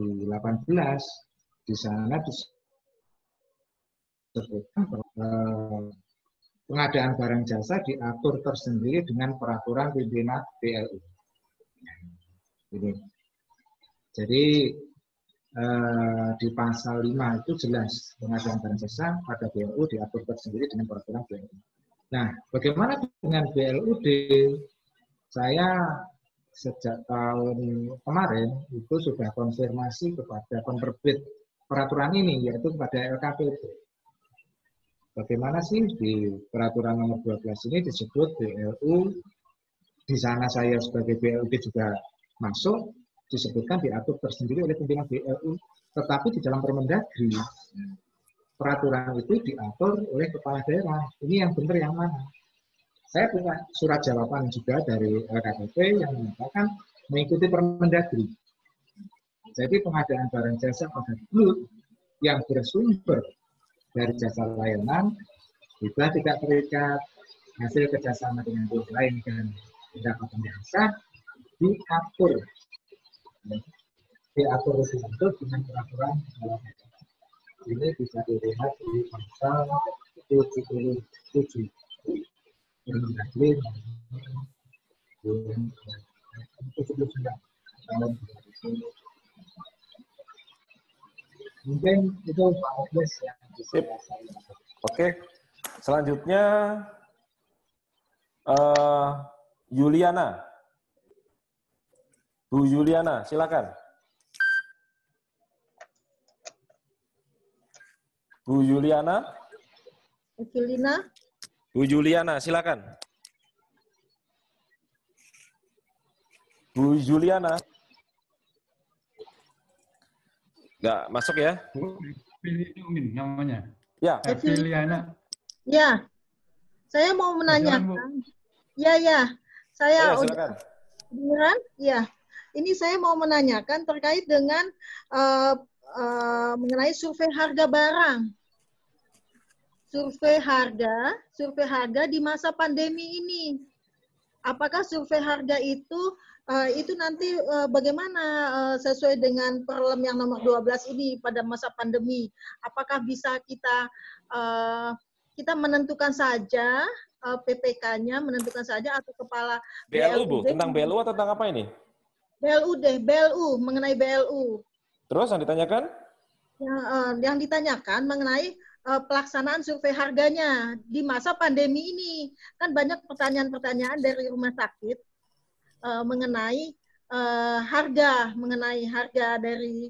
di sana disebutkan pengadaan barang jasa diatur tersendiri dengan peraturan pimpinan BLU. Ini. Jadi di pasal 5 itu jelas pengadaan barang jasa pada BLU diatur tersendiri dengan peraturan BLU. Nah, bagaimana dengan BLUD? Saya sejak tahun kemarin itu sudah konfirmasi kepada penerbit peraturan ini, yaitu kepada LKPP. Bagaimana sih di peraturan nomor 12 ini disebut BLU, di sana saya sebagai BLUD juga masuk, disebutkan diatur tersendiri oleh pimpinan BLU, tetapi di dalam Permendagri peraturan itu diatur oleh kepala daerah. Ini yang benar yang mana? Saya punya surat jawaban juga dari LKPP yang mengatakan mengikuti Permendagri. Jadi pengadaan barang jasa pada BLUD yang bersumber dari jasa layanan juga tidak terikat hasil kerjasama dengan pihak lain dan pendapatan jasa diatur dengan peraturan kepala daerah. Ini bisa dilihat di pasal 77 Permendagri nomor 79 tahun 2000. Mungkin itu Pak Obes yang bisa saya. Oke, selanjutnya Yuliana. Bu Yuliana, silakan. Bu Juliana. Bu Juliana, silakan. Bu Juliana. Nggak masuk ya? Pilihan namanya. Ya. Juliana. Ya, saya mau menanyakan. Ya. Saya silakan. Beneran? Ya. Ini saya mau menanyakan terkait dengan mengenai survei harga barang. Survei harga di masa pandemi ini. Apakah survei harga itu nanti bagaimana sesuai dengan Perlem yang nomor 12 ini pada masa pandemi? Apakah bisa kita menentukan saja PPK-nya, menentukan saja atau kepala BLU, Bu? Tentang BLU atau tentang apa ini? BLU, mengenai BLU. Terus yang ditanyakan? Yang ditanyakan mengenai pelaksanaan survei harganya di masa pandemi ini. Kan banyak pertanyaan-pertanyaan dari rumah sakit mengenai harga dari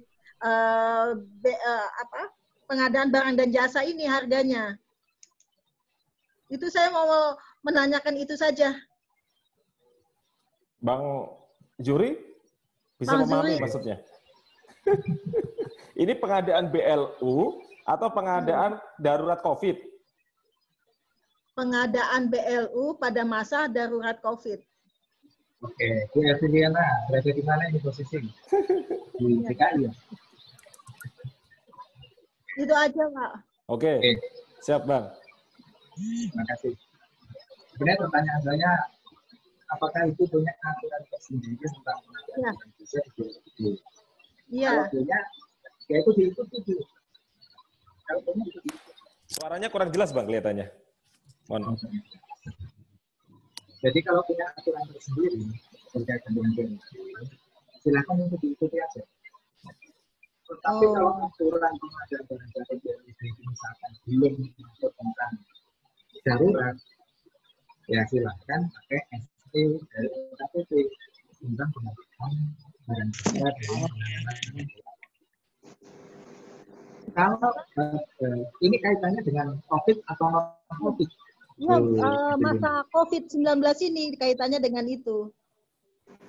pengadaan barang dan jasa ini harganya. Itu saya mau menanyakan itu saja. Bang Juri bisa memahami maksudnya? Ini pengadaan BLU atau pengadaan darurat COVID? pengadaan BLU pada masa darurat COVID. Oke, Bu Eviliana, berada di mana ini posisi? Di DKI ya? Itu aja, Pak. Oke, siap Bang. Terima kasih. Sebenarnya pertanyaan saya, apakah itu punya aturan tersendiri tentang pengadaan jasa di BLU? Iya. Kalau punya, ya itu diikuti. Kalau punya itu diikuti. Suaranya kurang jelas Bang kelihatannya. Mohon. Jadi kalau punya aturan tersendiri berkaitan dengan BLU, silakan untuk diikuti aja. Tetapi kalau aturan pengadaan barang jasa BLU misalkan belum masuk tentang darurat, ya silakan pakai SE dari KPP tentang pengadaan barang jasa dalam penanganan. Kalau ini kaitannya dengan COVID atau non-COVID? Ya, masa COVID-19 ini kaitannya dengan itu.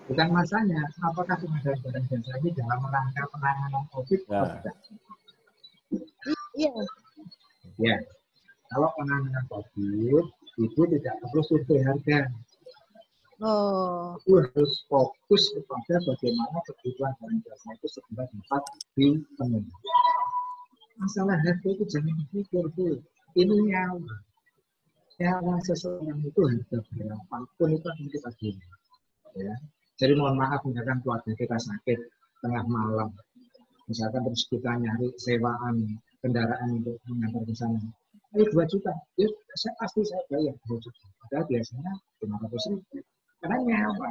Bukan masanya, apakah pengadaan barang jasa ini dalam rangka penanganan COVID atau tidak? Iya. Ya, kalau penanganan COVID itu tidak perlu survei harga. Oh. Itu harus fokus kepada bagaimana kebutuhan barang jasa itu segera dapat dipenuhi. Masalah harga itu jangan dipikir tuh, ini nyawa. Nyawa seseorang itu harga berapapun itu akan kita beli. Ya. Jadi mohon maaf misalkan keluarga kita sakit tengah malam, misalkan terus kita nyari sewaan kendaraan untuk mengantar ke sana. Ini 2 juta, ya pasti saya bayar 2 juta. Padahal biasanya 500.000. Karena nyawa.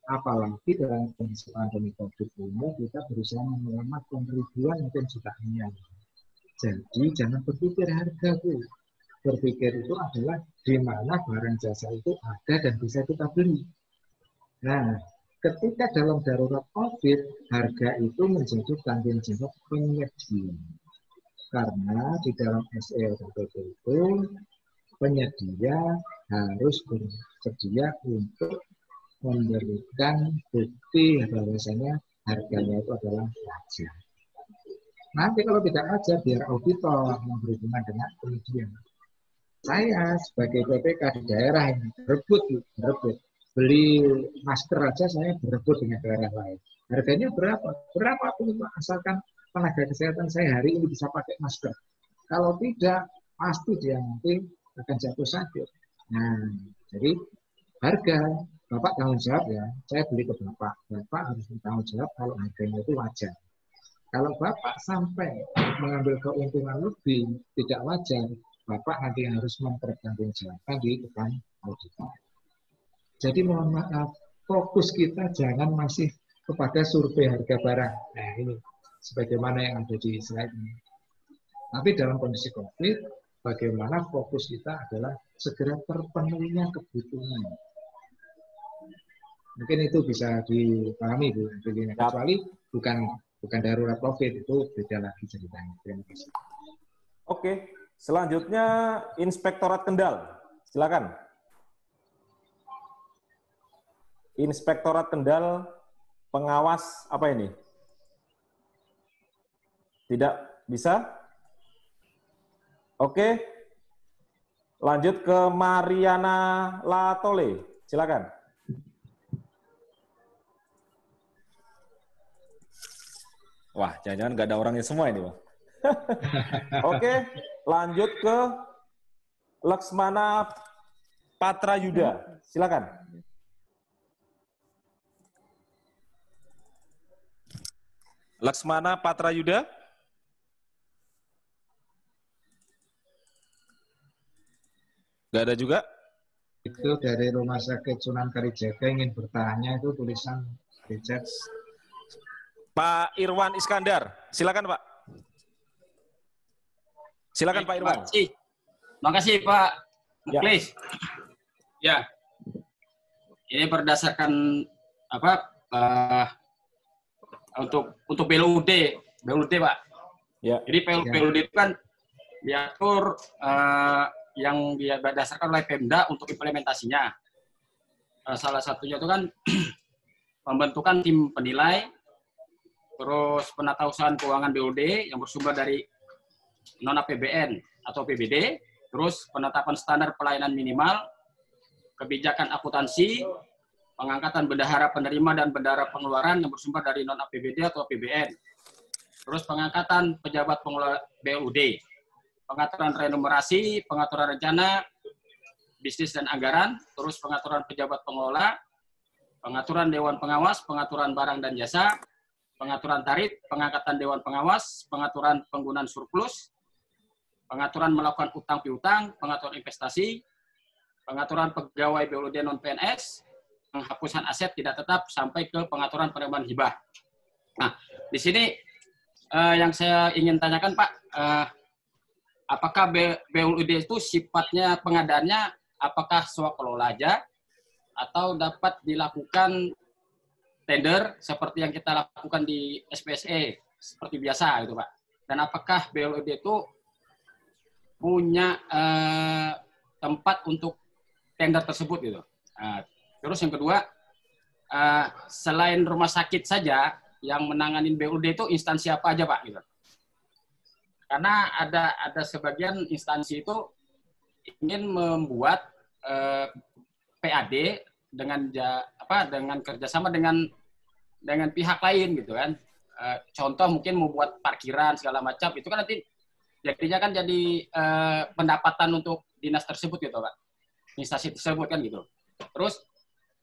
Apalagi dalam kondisi pandemi COVID ini kita berusaha menyelamatkan ribuan mungkin jutaan nyawa. Jadi jangan berpikir harga tuh. Berpikir itu adalah di mana barang jasa itu ada dan bisa kita beli. Nah, ketika dalam darurat COVID, harga itu menjadi tanggung jawab penyedia. Karena di dalam SELPP itu, penyedia harus bersedia untuk memberikan bukti bahwasanya harganya itu adalah wajar. Nanti kalau tidak wajar, biar auditor yang berhubungan dengan penyedia. Saya sebagai PPK di daerah ini berebut. Beli masker aja saya berebut dengan daerah lain. Harganya berapa? Berapapun asalkan tenaga kesehatan saya hari ini bisa pakai masker. Kalau tidak, pasti dia nanti akan jatuh sakit. Nah, jadi harga Bapak tanggung jawab ya. Saya beli ke Bapak. Bapak harus bertanggung jawab kalau harganya itu wajar. Kalau Bapak sampai mengambil keuntungan lebih tidak wajar, Bapak nanti harus mempertanggungjawabkan di depan auditor. Jadi mohon maaf, fokus kita jangan masih kepada survei harga barang. Nah ini, sebagaimana yang ada di slide ini. Tapi dalam kondisi COVID, bagaimana fokus kita adalah segera terpenuhinya kebutuhan. Mungkin itu bisa dipahami, Bu. Kecuali bukan darurat COVID, itu beda lagi ceritanya. Terima kasih. Oke, selanjutnya Inspektorat Kendal. Silakan. Inspektorat Kendal, pengawas apa ini? Tidak bisa? Oke. Lanjut ke Mariana Latole. Silakan. Wah, jangan-jangan nggak ada orangnya semua ini, Bang. Oke, lanjut ke Laksmana Patrayuda. Silakan. Laksmana Patrayuda. Nggak ada juga? Itu dari Rumah Sakit Sunan Kalijaga ingin bertanya, itu tulisan Richard. Pak Irwan Iskandar, silakan Pak. Silakan Pak Irwan. Terima kasih Pak Ya. Muklis. Ya, ini berdasarkan apa? Untuk BLUD Pak. Ya. Jadi BLUD itu kan diatur yang berdasarkan oleh Pemda untuk implementasinya. Salah satunya itu kan pembentukan tim penilai, terus penatausahaan keuangan BUD yang bersumber dari non APBN atau PBD, terus penetapan standar pelayanan minimal, kebijakan akuntansi, pengangkatan bendahara penerima dan bendahara pengeluaran yang bersumber dari non-APBD atau APBN, terus pengangkatan pejabat pengelola BLUD, pengaturan renumerasi, pengaturan rencana, bisnis dan anggaran, terus pengaturan pejabat pengelola, pengaturan dewan pengawas, pengaturan barang dan jasa, pengaturan tarif, pengangkatan dewan pengawas, pengaturan penggunaan surplus, pengaturan melakukan utang piutang, pengaturan investasi, pengaturan pegawai BLUD non-PNS, penghapusan aset tidak tetap sampai ke pengaturan penerimaan hibah. Nah, di sini yang saya ingin tanyakan Pak, apakah BLUD itu sifatnya pengadaannya apakah swakelola aja atau dapat dilakukan tender seperti yang kita lakukan di SPSE seperti biasa gitu Pak? Dan apakah BLUD itu punya tempat untuk tender tersebut gitu? Terus yang kedua, selain rumah sakit saja yang menangani BLUD itu instansi apa aja Pak gitu? Karena ada sebagian instansi itu ingin membuat PAD dengan dengan kerjasama dengan pihak lain gitu kan. Contoh mungkin membuat parkiran segala macam itu kan nanti jadinya kan jadi pendapatan untuk dinas tersebut gitu Pak, instansi tersebut kan gitu. Terus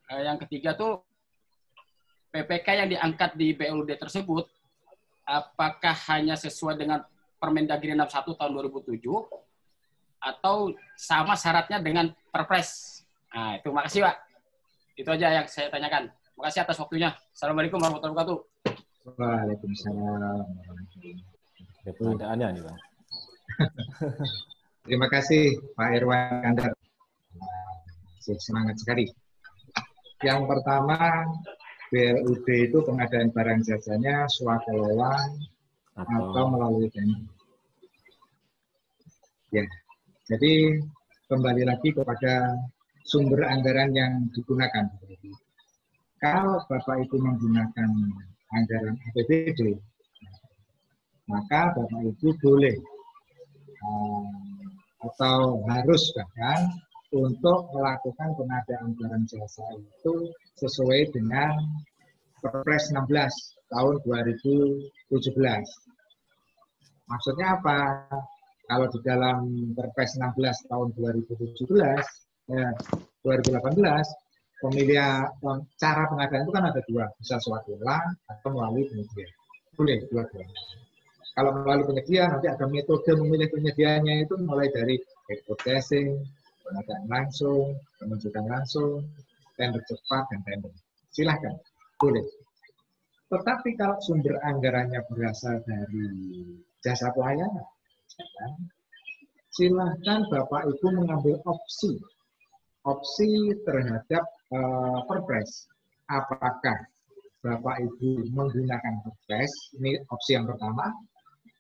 yang ketiga tuh PPK yang diangkat di BLUD tersebut apakah hanya sesuai dengan Permendagri 61 tahun 2007 atau sama syaratnya dengan Perpres? Nah, itu makasih Pak. Itu aja yang saya tanyakan. Makasih atas waktunya. Assalamualaikum warahmatullahi wabarakatuh. Waalaikumsalam. Pertanyaannya nih Bang. Terima kasih Pak Irwan Kandar. Semangat sekali. Yang pertama, BLUD itu pengadaan barang jasanya swakelola atau melalui tender. Ya, jadi kembali lagi kepada sumber anggaran yang digunakan. Kalau Bapak itu menggunakan anggaran APBD, maka Bapak itu boleh atau harus bahkan untuk melakukan pengadaan barang jasa itu sesuai dengan Perpres 16 tahun 2017. Maksudnya apa? Kalau di dalam Perpres 16 tahun 2018, cara pengadaan itu kan ada dua, bisa swakelola atau melalui penyedia. Boleh dua-duanya. Kalau melalui penyedia nanti ada metode memilih penyediaannya itu mulai dari advertising, pengadaan langsung, penunjukan langsung, tender cepat dan tender. Silahkan, boleh. Tetapi kalau sumber anggarannya berasal dari jasa pelayanan, silahkan Bapak Ibu mengambil opsi terhadap Perpres. Apakah Bapak Ibu menggunakan Perpres? Ini opsi yang pertama.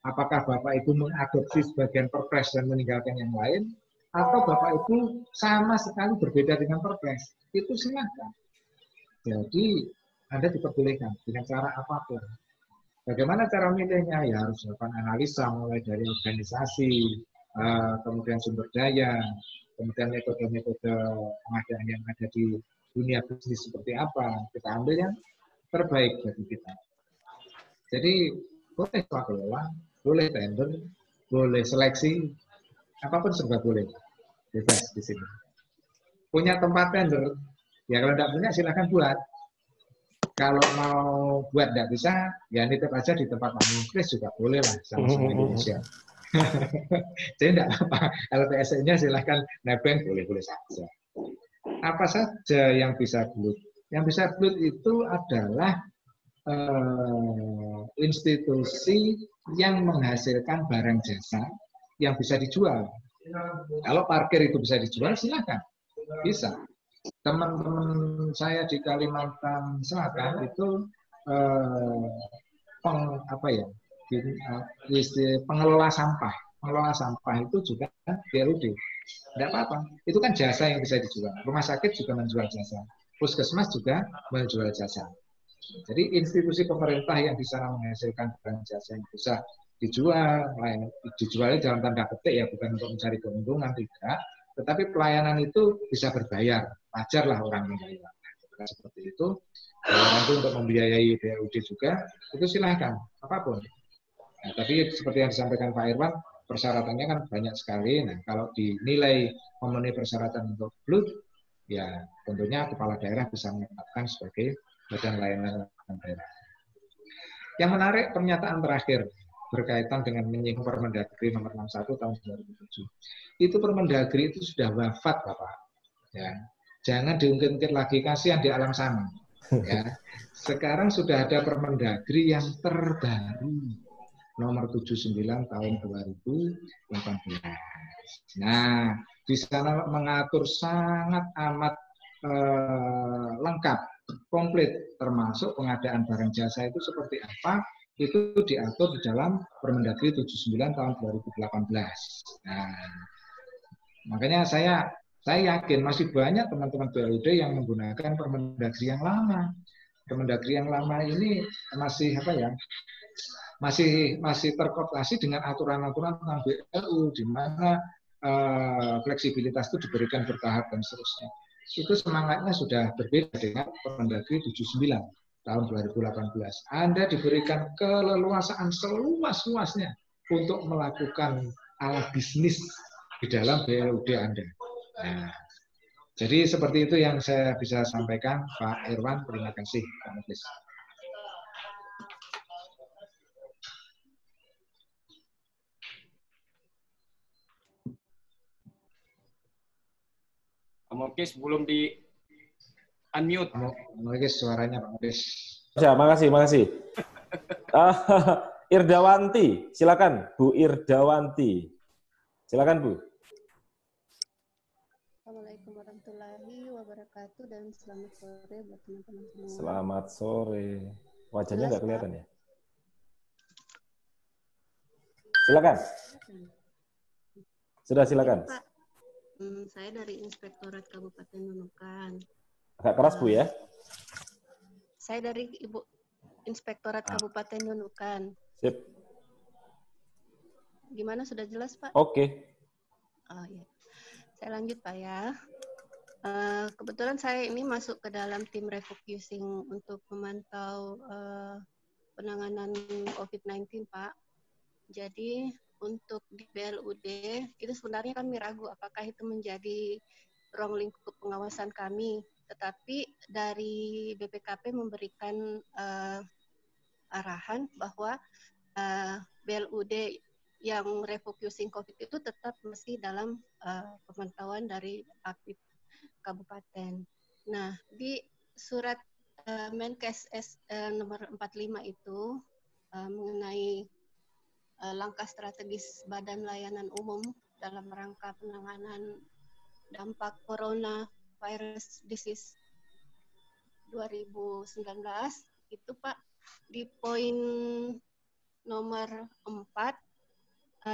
Apakah Bapak Ibu mengadopsi sebagian Perpres dan meninggalkan yang lain? Atau Bapak Ibu sama sekali berbeda dengan Perpres? Itu silahkan. Jadi Anda diperbolehkan dengan cara apapun. Bagaimana cara milihnya? Ya harus melakukan analisa mulai dari organisasi, kemudian sumber daya, kemudian metode-metode pengadaan yang ada di dunia bisnis seperti apa. Kita ambil yang terbaik bagi kita. Jadi boleh swakelola, boleh tender, boleh seleksi, apapun serba boleh. Bebas di sini. Punya tempat tender, ya kalau tidak punya silahkan buat. Kalau mau buat tidak bisa, ya nitip aja di tempat Pak Muklis juga boleh lah, sama-sama Indonesia. Jadi tidak apa, LTSE-nya silahkan nebeng, boleh-boleh saja. Apa saja yang bisa buat? Yang bisa buat itu adalah institusi yang menghasilkan barang jasa yang bisa dijual. Kalau parkir itu bisa dijual, silahkan. Bisa. Teman-teman saya di Kalimantan Selatan itu pengelola sampah. Pengelola sampah itu juga BLUD. Tidak apa-apa. Itu kan jasa yang bisa dijual. Rumah sakit juga menjual jasa. Puskesmas juga menjual jasa. Jadi institusi pemerintah yang di sana menghasilkan barang jasa yang bisa dijualnya dalam tanda petik ya, bukan untuk mencari keuntungan, tidak. Tetapi pelayanan itu bisa berbayar, wajarlah orang membayar. Seperti itu, bayaran itu untuk membiayai BLUD juga, itu silahkan, apapun. Nah, tapi seperti yang disampaikan Pak Irwan, persyaratannya kan banyak sekali. Nah, kalau dinilai memenuhi persyaratan untuk BLUD, ya tentunya kepala daerah bisa menetapkan sebagai badan layanan daerah. Yang menarik pernyataan terakhir berkaitan dengan menyinggung Permendagri nomor 61 tahun 2007. Itu Permendagri itu sudah wafat, Bapak. Ya. Jangan diungkit-ungkit lagi, kasihan di alam sana. Ya. Sekarang sudah ada Permendagri yang terbaru, nomor 79 tahun 2018. Nah, di sana mengatur sangat amat lengkap, komplit, termasuk pengadaan barang jasa itu seperti apa, itu diatur di dalam Permendagri 79 tahun 2018. Nah, makanya saya yakin masih banyak teman-teman BLUD yang menggunakan Permendagri yang lama. Permendagri yang lama ini masih masih terkooptasi dengan aturan-aturan tentang BLU, di mana fleksibilitas itu diberikan bertahap dan seterusnya. Itu semangatnya sudah berbeda dengan Permendagri 79 tahun 2018. Anda diberikan keleluasaan seluas-luasnya untuk melakukan ala bisnis di dalam BLUD Anda. Nah, jadi seperti itu yang saya bisa sampaikan, Pak Irwan. Terima kasih, Pak Muklis. Pak Muklis belum di unmute. Pak Muklis, suaranya Pak Muklis. Ya, makasih. Irdawanti, silakan Bu Irdawanti. Silakan Bu. Assalamualaikum warahmatullahi wabarakatuh dan selamat sore buat teman-teman semua. Selamat sore. Wajahnya nggak kelihatan ya? Silakan. Sudah silakan. Pak, saya dari Inspektorat Kabupaten Nunukan. Agak keras Bu ya? Saya dari Ibu Inspektorat Kabupaten Nunukan. Sip. Gimana, sudah jelas Pak? Oke. Oh ya. Saya lanjut Pak ya. Kebetulan saya ini masuk ke dalam tim refocusing untuk memantau penanganan COVID-19 Pak. Jadi untuk di BLUD itu sebenarnya kami ragu apakah itu menjadi ruang lingkup pengawasan kami. Tetapi dari BPKP memberikan arahan bahwa BLUD yang refocusing COVID itu tetap masih dalam pemantauan dari APIP Kabupaten. Nah, di surat Menkes nomor 45 itu mengenai langkah strategis Badan Layanan Umum dalam rangka penanganan dampak coronavirus disease 2019 itu Pak, di poin nomor 4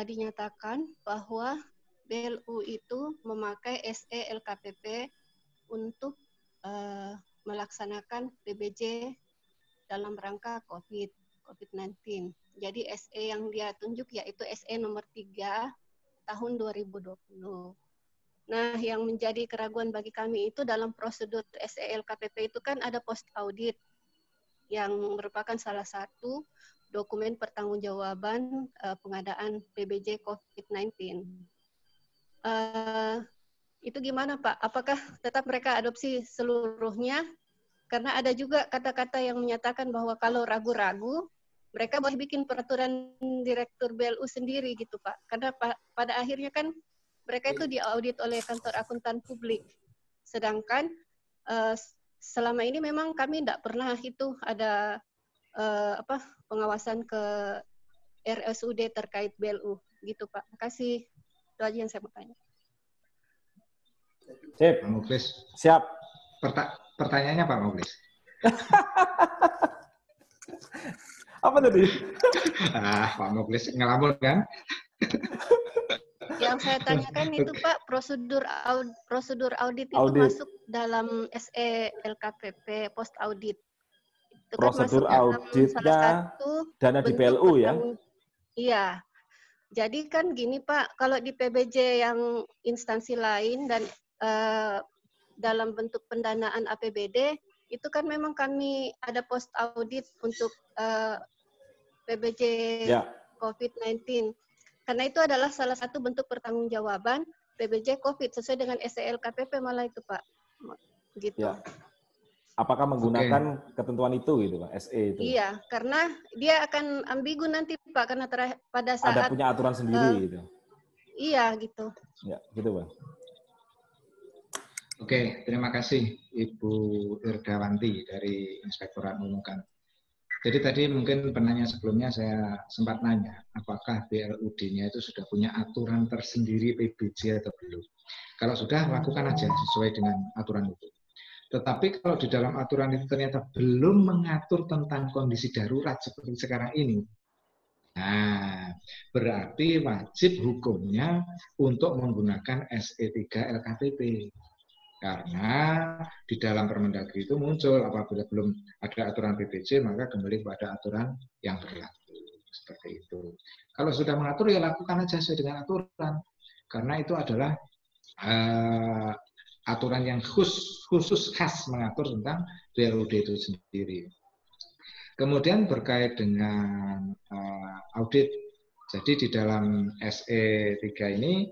dinyatakan bahwa BLU itu memakai SE LKPP untuk melaksanakan PBJ dalam rangka COVID-19. Jadi SE yang dia tunjuk yaitu SE nomor 3 tahun 2020. Nah, yang menjadi keraguan bagi kami itu dalam prosedur SE LKPP itu kan ada post audit yang merupakan salah satu dokumen pertanggungjawaban pengadaan PBJ COVID-19. Itu gimana Pak? Apakah tetap mereka adopsi seluruhnya? Karena ada juga kata-kata yang menyatakan bahwa kalau ragu-ragu, mereka boleh bikin peraturan direktur BLU sendiri gitu Pak. Karena pada akhirnya kan mereka itu diaudit oleh kantor akuntan publik. Sedangkan selama ini memang kami tidak pernah itu ada pengawasan ke RSUD terkait BLU gitu Pak. Terima kasih. Itu aja yang saya mau tanya. Sip. Pak Muklis. Siap. Pertanyaannya Pak Muklis. Apa tadi? Pak Muklis ngelamun kan? Yang saya tanyakan itu Pak, prosedur audit itu masuk dalam SE LKPP post audit. Itu prosedur kan auditnya dana di BLU ya? Iya. Jadi kan gini Pak, kalau di PBJ yang instansi lain dan dalam bentuk pendanaan APBD, itu kan memang kami ada post audit untuk PBJ COVID-19. Karena itu adalah salah satu bentuk pertanggungjawaban PBJ COVID sesuai dengan SELKPP malah itu Pak. Gitu. Ya. Apakah menggunakan ketentuan itu gitu Pak, SE itu? Iya, karena dia akan ambigu nanti Pak, karena pada saat ada punya aturan sendiri gitu. Iya, gitu. Ya, gitu Pak. Oke, terima kasih Ibu Irdawanti dari Inspektorat Menemukan. Jadi tadi mungkin penanya sebelumnya saya sempat nanya, apakah BLUD-nya itu sudah punya aturan tersendiri PBJ atau belum? Kalau sudah, lakukan aja sesuai dengan aturan itu. Tetapi kalau di dalam aturan itu ternyata belum mengatur tentang kondisi darurat seperti sekarang ini, nah berarti wajib hukumnya untuk menggunakan SE3 LKPP. Karena di dalam Permendagri itu muncul apabila belum ada aturan PBJ maka kembali pada aturan yang berlaku. Seperti itu. Kalau sudah mengatur ya lakukan aja sesuai dengan aturan. Karena itu adalah aturan yang khusus khas mengatur tentang BLUD itu sendiri. Kemudian berkait dengan audit, jadi di dalam SE3 ini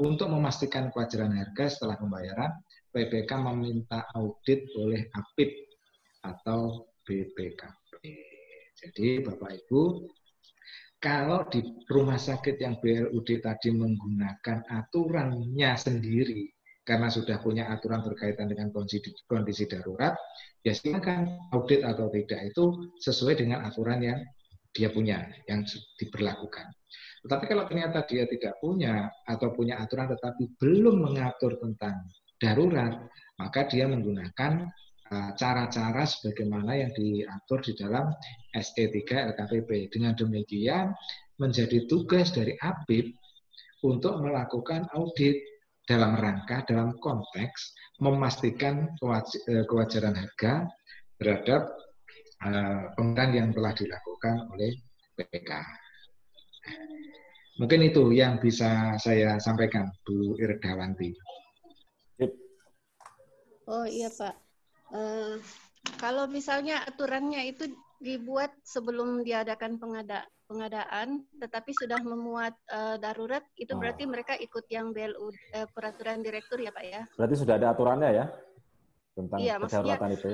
untuk memastikan kewajaran harga setelah pembayaran, PPK meminta audit oleh APIP atau BPKP. Jadi Bapak Ibu, kalau di rumah sakit yang BLUD tadi menggunakan aturannya sendiri, karena sudah punya aturan berkaitan dengan kondisi darurat, ya silakan audit atau tidak itu sesuai dengan aturan yang dia punya, yang diberlakukan. Tetapi kalau ternyata dia tidak punya atau punya aturan tetapi belum mengatur tentang darurat, maka dia menggunakan cara-cara sebagaimana yang diatur di dalam SE3 LKPP. Dengan demikian menjadi tugas dari APIP untuk melakukan audit dalam rangka, dalam konteks memastikan kewajaran harga terhadap pemerintahan yang telah dilakukan oleh PPK. Mungkin itu yang bisa saya sampaikan, Bu Irdawanti. Oh iya Pak, kalau misalnya aturannya itu dibuat sebelum diadakan pengadaan, tetapi sudah memuat darurat, itu berarti mereka ikut yang BLU peraturan direktur ya Pak ya? Berarti sudah ada aturannya ya tentang kedaruratan itu?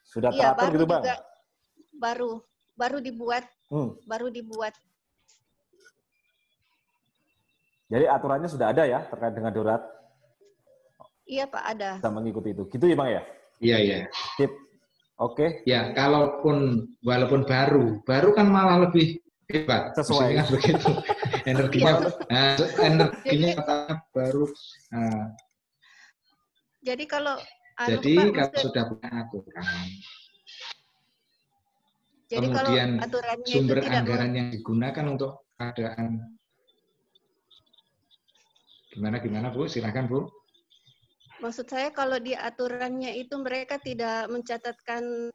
Sudah teratur gitu Bang? Juga, baru dibuat, baru dibuat. Jadi aturannya sudah ada ya terkait dengan darurat? Iya Pak, ada. Bisa mengikuti itu. Gitu ya Bang ya? Iya, iya. Sip. Oke. Ya, walaupun baru kan malah lebih hebat. Sesuai. Kan begitu. Energinya baru. Jadi kalau kalau sudah punya aturan, jadi kemudian kalau aturannya sumber itu anggaran yang digunakan untuk keadaan gimana Bu? Silakan Bu. Maksud saya kalau di aturannya itu mereka tidak mencatatkan,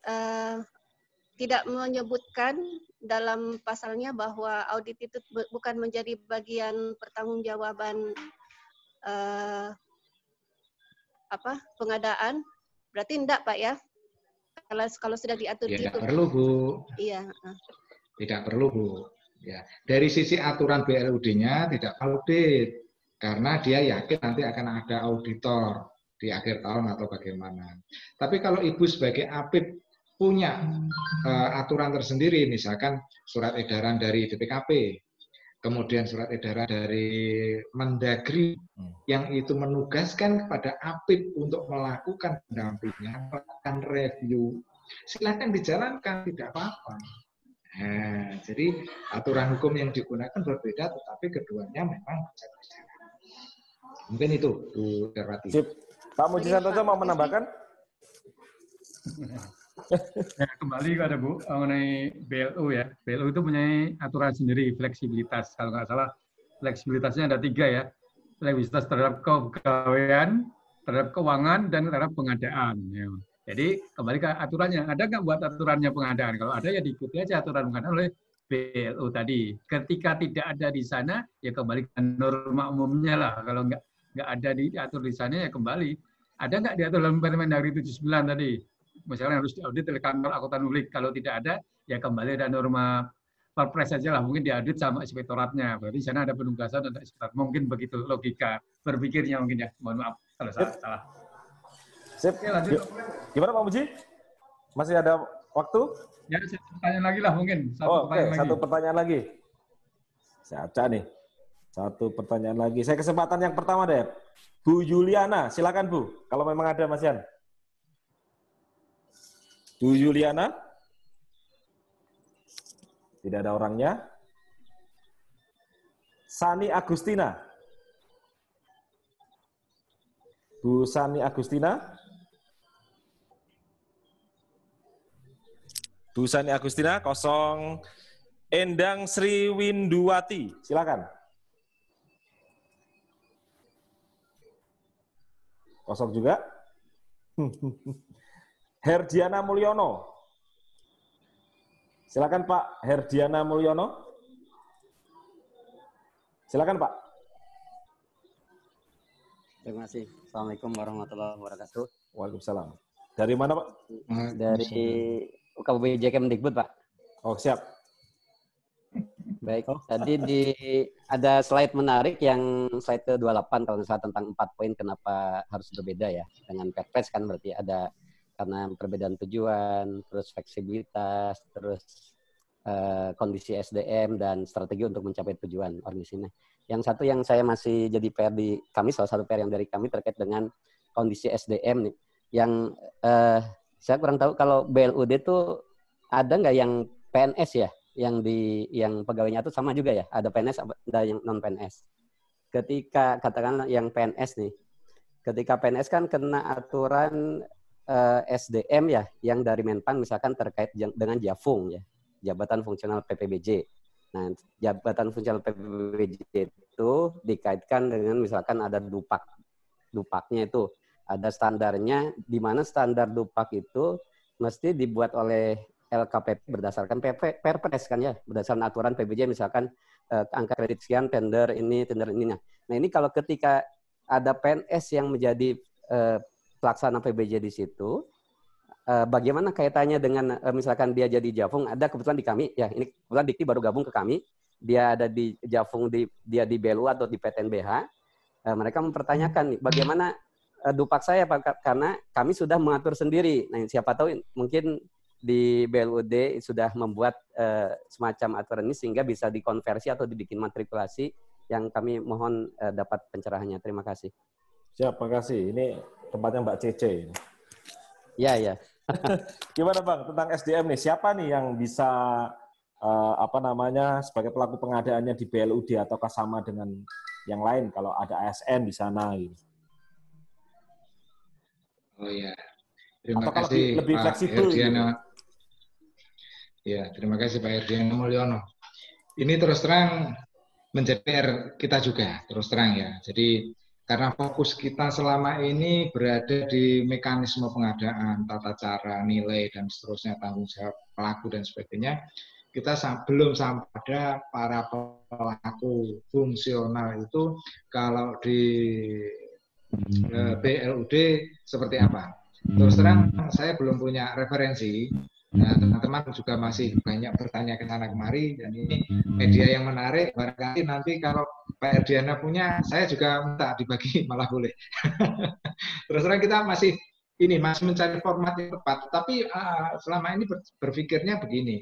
tidak menyebutkan dalam pasalnya bahwa audit itu bukan menjadi bagian pertanggungjawaban pengadaan, berarti enggak Pak ya? Kalau sudah diatur ya, itu. Tidak perlu Bu. Iya. Tidak perlu Bu. Ya, dari sisi aturan BLUD-nya tidak audit. Karena dia yakin nanti akan ada auditor di akhir tahun atau bagaimana. Tapi kalau Ibu sebagai APIP punya aturan tersendiri, misalkan surat edaran dari BPKP, kemudian surat edaran dari Mendagri, yang itu menugaskan kepada APIP untuk melakukan pendampingan, melakukan review, silakan dijalankan, tidak apa-apa. Nah, jadi aturan hukum yang digunakan berbeda, tetapi keduanya memang berbeda. Mungkin itu, Bu Irwati. Sip. Pak Muji Santoso mau menambahkan? Ya, kembali kepada Bu, mengenai BLU ya. BLU itu punya aturan sendiri, fleksibilitas. Kalau nggak salah, fleksibilitasnya ada 3 ya. Fleksibilitas terhadap kepegawaian, terhadap keuangan, dan terhadap pengadaan. Ya. Jadi, kembali ke aturannya. Ada nggak buat aturannya pengadaan? Kalau ada, ya diikuti aja aturan pengadaan oleh BLU tadi. Ketika tidak ada di sana, ya kembali ke norma umumnya lah. Kalau nggak ada diatur di sana, ya kembali. Ada nggak diatur dalam Permendagri 79 tadi? Misalnya harus diaudit oleh kantor akuntan publik. Kalau tidak ada, ya kembali ada norma Perpres saja lah. Mungkin diaudit sama inspektoratnya. Berarti di sana ada penugasan untuk inspektorat. Mungkin begitu logika berpikirnya mungkin ya. Mohon maaf kalau salah. Sip. Oke, lanjut. Gimana Pak Muji? Masih ada waktu? Ya, satu pertanyaan lagi lah mungkin. Satu pertanyaan lagi. Saya acak nih. Satu pertanyaan lagi. Saya kesempatan yang pertama deh. Bu Juliana, silakan Bu. Kalau memang ada Mas Yan. Bu Juliana? Tidak ada orangnya. Sani Agustina. Bu Sani Agustina? Bu Sani Agustina, kosong. Endang Sri Winduwati, silakan. Kosong juga. Herdiana Mulyono. Silakan Pak Herdiana Mulyono. Silakan Pak. Terima kasih. Assalamualaikum warahmatullahi wabarakatuh. Waalaikumsalam. Dari mana Pak? Dari UKBJ Kemdikbud Pak. Oh siap. Baik. Tadi ada slide menarik yang slide ke-28 kalau misalnya tentang 4 poin kenapa harus berbeda ya dengan Perpres kan berarti ada karena perbedaan tujuan, terus fleksibilitas, terus kondisi SDM dan strategi untuk mencapai tujuan organisasinya. Yang satu yang saya masih jadi PR di kami, salah satu PR yang dari kami terkait dengan kondisi SDM nih. Yang saya kurang tahu kalau BLUD itu ada nggak yang PNS ya, yang pegawainya itu sama juga ya, ada PNS ada yang non PNS. Ketika katakanlah yang PNS nih, ketika PNS kan kena aturan SDM ya, yang dari Menpan misalkan terkait dengan Jafung ya, Jabatan Fungsional PPBJ. Nah, Jabatan Fungsional PPBJ itu dikaitkan dengan misalkan ada dupaknya itu, ada standarnya, di mana standar dupak itu mesti dibuat oleh LKPP berdasarkan Perpres kan ya, berdasarkan aturan PBJ misalkan angka kredit sekian, tender ini. Nah ini kalau ketika ada PNS yang menjadi pelaksana PBJ di situ, bagaimana kaitannya dengan misalkan dia jadi Jafung, ada kebetulan di kami, ya ini kebetulan Dikti baru gabung ke kami, dia ada di Jafung, dia di BLU atau di PTNBH, mereka mempertanyakan bagaimana dupak saya Pak, karena kami sudah mengatur sendiri. Nah siapa tahu mungkin di BLUD sudah membuat semacam aturan ini sehingga bisa dikonversi atau dibikin matrikulasi yang kami mohon dapat pencerahannya. Terima kasih. Siap, terima kasih. Ini tempatnya Mbak Cece. Ya. Gimana Bang tentang SDM nih? Siapa nih yang bisa sebagai pelaku pengadaannya di BLUD ataukah sama dengan yang lain kalau ada ASN di sana gitu? Oh ya. Terima ataukah kasih lebih Pak fleksibel Herdiana. Gitu? Ya, terima kasih Pak Herdiana Mulyono. Ini terus terang menjadi PR kita juga, terus terang ya. Jadi karena fokus kita selama ini berada di mekanisme pengadaan, tata cara, nilai, dan seterusnya, tanggung jawab pelaku dan sebagainya, kita belum sampai pada para pelaku fungsional itu kalau di BLUD seperti apa. Terus terang saya belum punya referensi. Nah, teman-teman juga masih banyak bertanya ke sana kemari, dan ini media yang menarik. Barangkali nanti kalau Pak Herdiana punya, saya juga minta dibagi, malah boleh. Terus terang kita masih mencari format yang tepat. Tapi selama ini berpikirnya begini,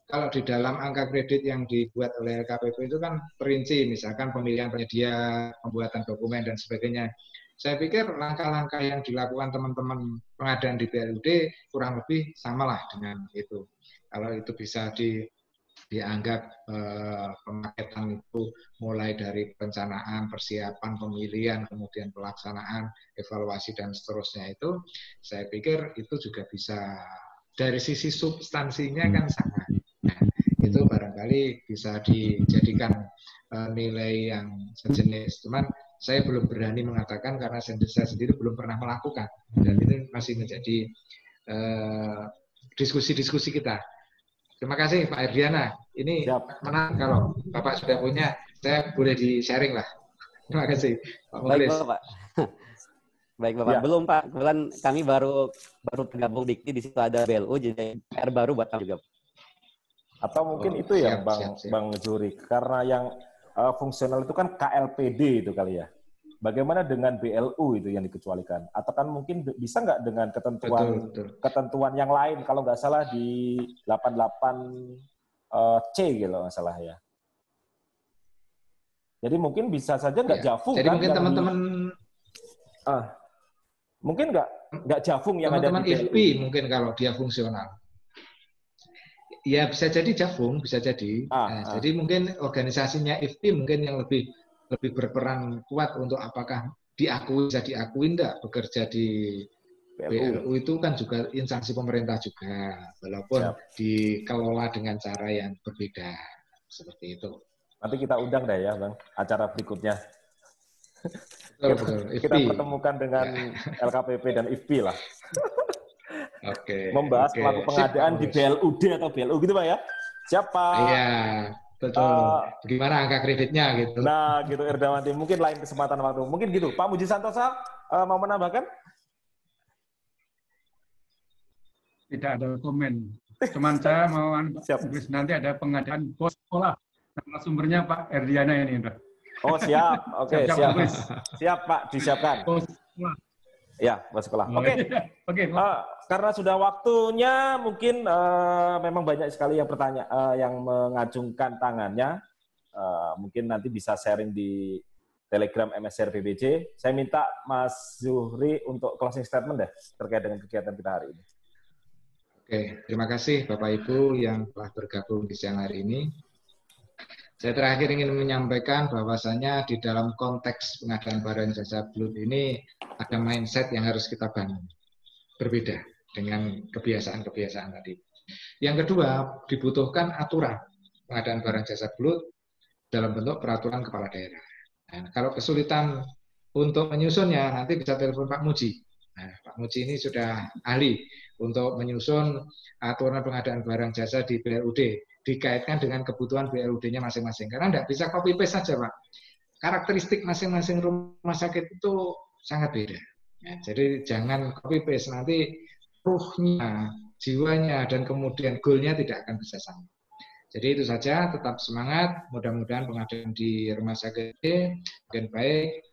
kalau di dalam angka kredit yang dibuat oleh LKPP itu kan perinci, misalkan pemilihan penyedia, pembuatan dokumen, dan sebagainya. Saya pikir langkah-langkah yang dilakukan teman-teman pengadaan di BLUD kurang lebih samalah dengan itu. Kalau itu bisa dianggap pemaketan itu mulai dari perencanaan, persiapan, pemilihan, kemudian pelaksanaan, evaluasi, dan seterusnya itu, saya pikir itu juga bisa dari sisi substansinya kan sama. Nah, itu barangkali bisa dijadikan nilai yang sejenis. Cuman saya belum berani mengatakan karena saya sendiri belum pernah melakukan, dan ini masih menjadi diskusi-diskusi kita. Terima kasih Pak Erdiana. Ini Siap. menang kalau Bapak sudah punya, saya boleh di-sharing lah. Terima kasih Pak Baik Mukhlis. Bapak. Baik Bapak. Ya. Belum Pak, kebetulan kami baru tergabung Dikti, di situ ada BLU, jadi PR baru buat kami juga. Atau mungkin Oh, itu ya siap. Bang Zuri, karena yang fungsional itu kan KLPD itu kali ya. Bagaimana dengan BLU itu yang dikecualikan? Atau kan mungkin bisa nggak dengan ketentuan yang lain? Kalau nggak salah di 88C gitu nggak salah ya. Jadi mungkin bisa saja nggak Jafung. Jadi kan? mungkin teman-teman mungkin nggak Jafung yang ada teman-teman di IFP BLU. mungkin kalau dia fungsional. Ya bisa jadi Jafung, bisa jadi. Jadi mungkin organisasinya IFP mungkin yang lebih berperan kuat untuk apakah bisa diakui enggak bekerja di BLU itu kan juga instansi pemerintah juga, walaupun dikelola dengan cara yang berbeda seperti itu. Nanti kita undang deh ya Bang, acara berikutnya. Betul. Kita pertemukan dengan LKPP dan IFP lah. Oke. Membahas pelaku pengadaan di BLUD atau BLU gitu Pak ya. Siapa? Iya, betul. Gimana angka kreditnya gitu. Nah, gitu Erdawanti. Mungkin lain kesempatan waktu. Mungkin gitu. Pak Muji Santosa mau menambahkan? Tidak ada komen. Cuman saya mau nanti ada pengadaan bos sekolah. Nama sumbernya Pak Erdiana ini udah. Oh siap, oke siap Pak, disiapkan. Bos sekolah. Ya, bos sekolah. Oke. Karena sudah waktunya, mungkin memang banyak sekali yang mengacungkan tangannya. Mungkin nanti bisa sharing di Telegram MSR PBJ. Saya minta Mas Zuhri untuk closing statement deh terkait dengan kegiatan kita hari ini. Oke, terima kasih Bapak Ibu yang telah bergabung di siang hari ini. Saya terakhir ingin menyampaikan bahwasanya di dalam konteks pengadaan barang jasa BLUD ini ada mindset yang harus kita bangun. Berbeda dengan kebiasaan-kebiasaan tadi. Yang kedua, dibutuhkan aturan pengadaan barang jasa BLUD dalam bentuk peraturan kepala daerah. Nah, kalau kesulitan untuk menyusunnya, nanti bisa telepon Pak Muji. Nah, Pak Muji ini sudah ahli untuk menyusun aturan pengadaan barang jasa di BLUD. Dikaitkan dengan kebutuhan BLUD-nya masing-masing. Karena tidak bisa copy-paste saja, Pak. Karakteristik masing-masing rumah sakit itu sangat beda. Ya, jadi jangan copy-paste, nanti ruhnya, jiwanya, dan kemudian goal-nya tidak akan bisa sama. Jadi itu saja, tetap semangat. Mudah-mudahan pengadaan di rumah sakit makin baik,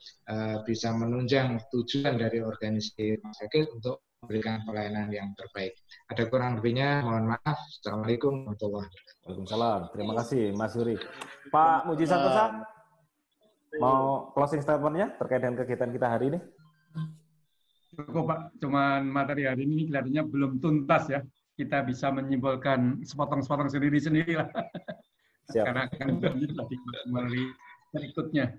bisa menunjang tujuan dari organisasi rumah sakit untuk memberikan pelayanan yang terbaik. Ada kurang lebihnya, mohon maaf. Assalamualaikum warahmatullahi wabarakatuh. Waalaikumsalam. Terima kasih, Mas Zuri. Pak Muji Santosa, mau closing statement-nya terkait dengan kegiatan kita hari ini? Cukup Pak, cuman materi hari ini kelihatannya belum tuntas ya. Kita bisa menyimpulkan sepotong-sepotong sendiri-sendiri lah. Karena akan lanjut lagi melalui berikutnya.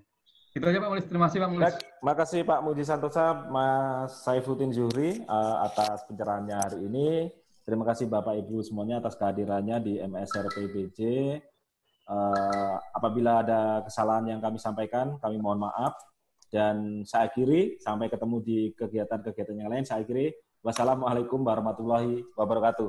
Itu aja Pak Mulis. Terima kasih Pak Mulis. Terima kasih Pak Muji Santosa, Mas Saifuddin Zuhri atas pencerahannya hari ini. Terima kasih Bapak Ibu semuanya atas kehadirannya di MSR PBJ. Apabila ada kesalahan yang kami sampaikan, kami mohon maaf. Dan saya akhiri, sampai ketemu di kegiatan-kegiatan yang lain, saya akhiri. Wassalamualaikum warahmatullahi wabarakatuh.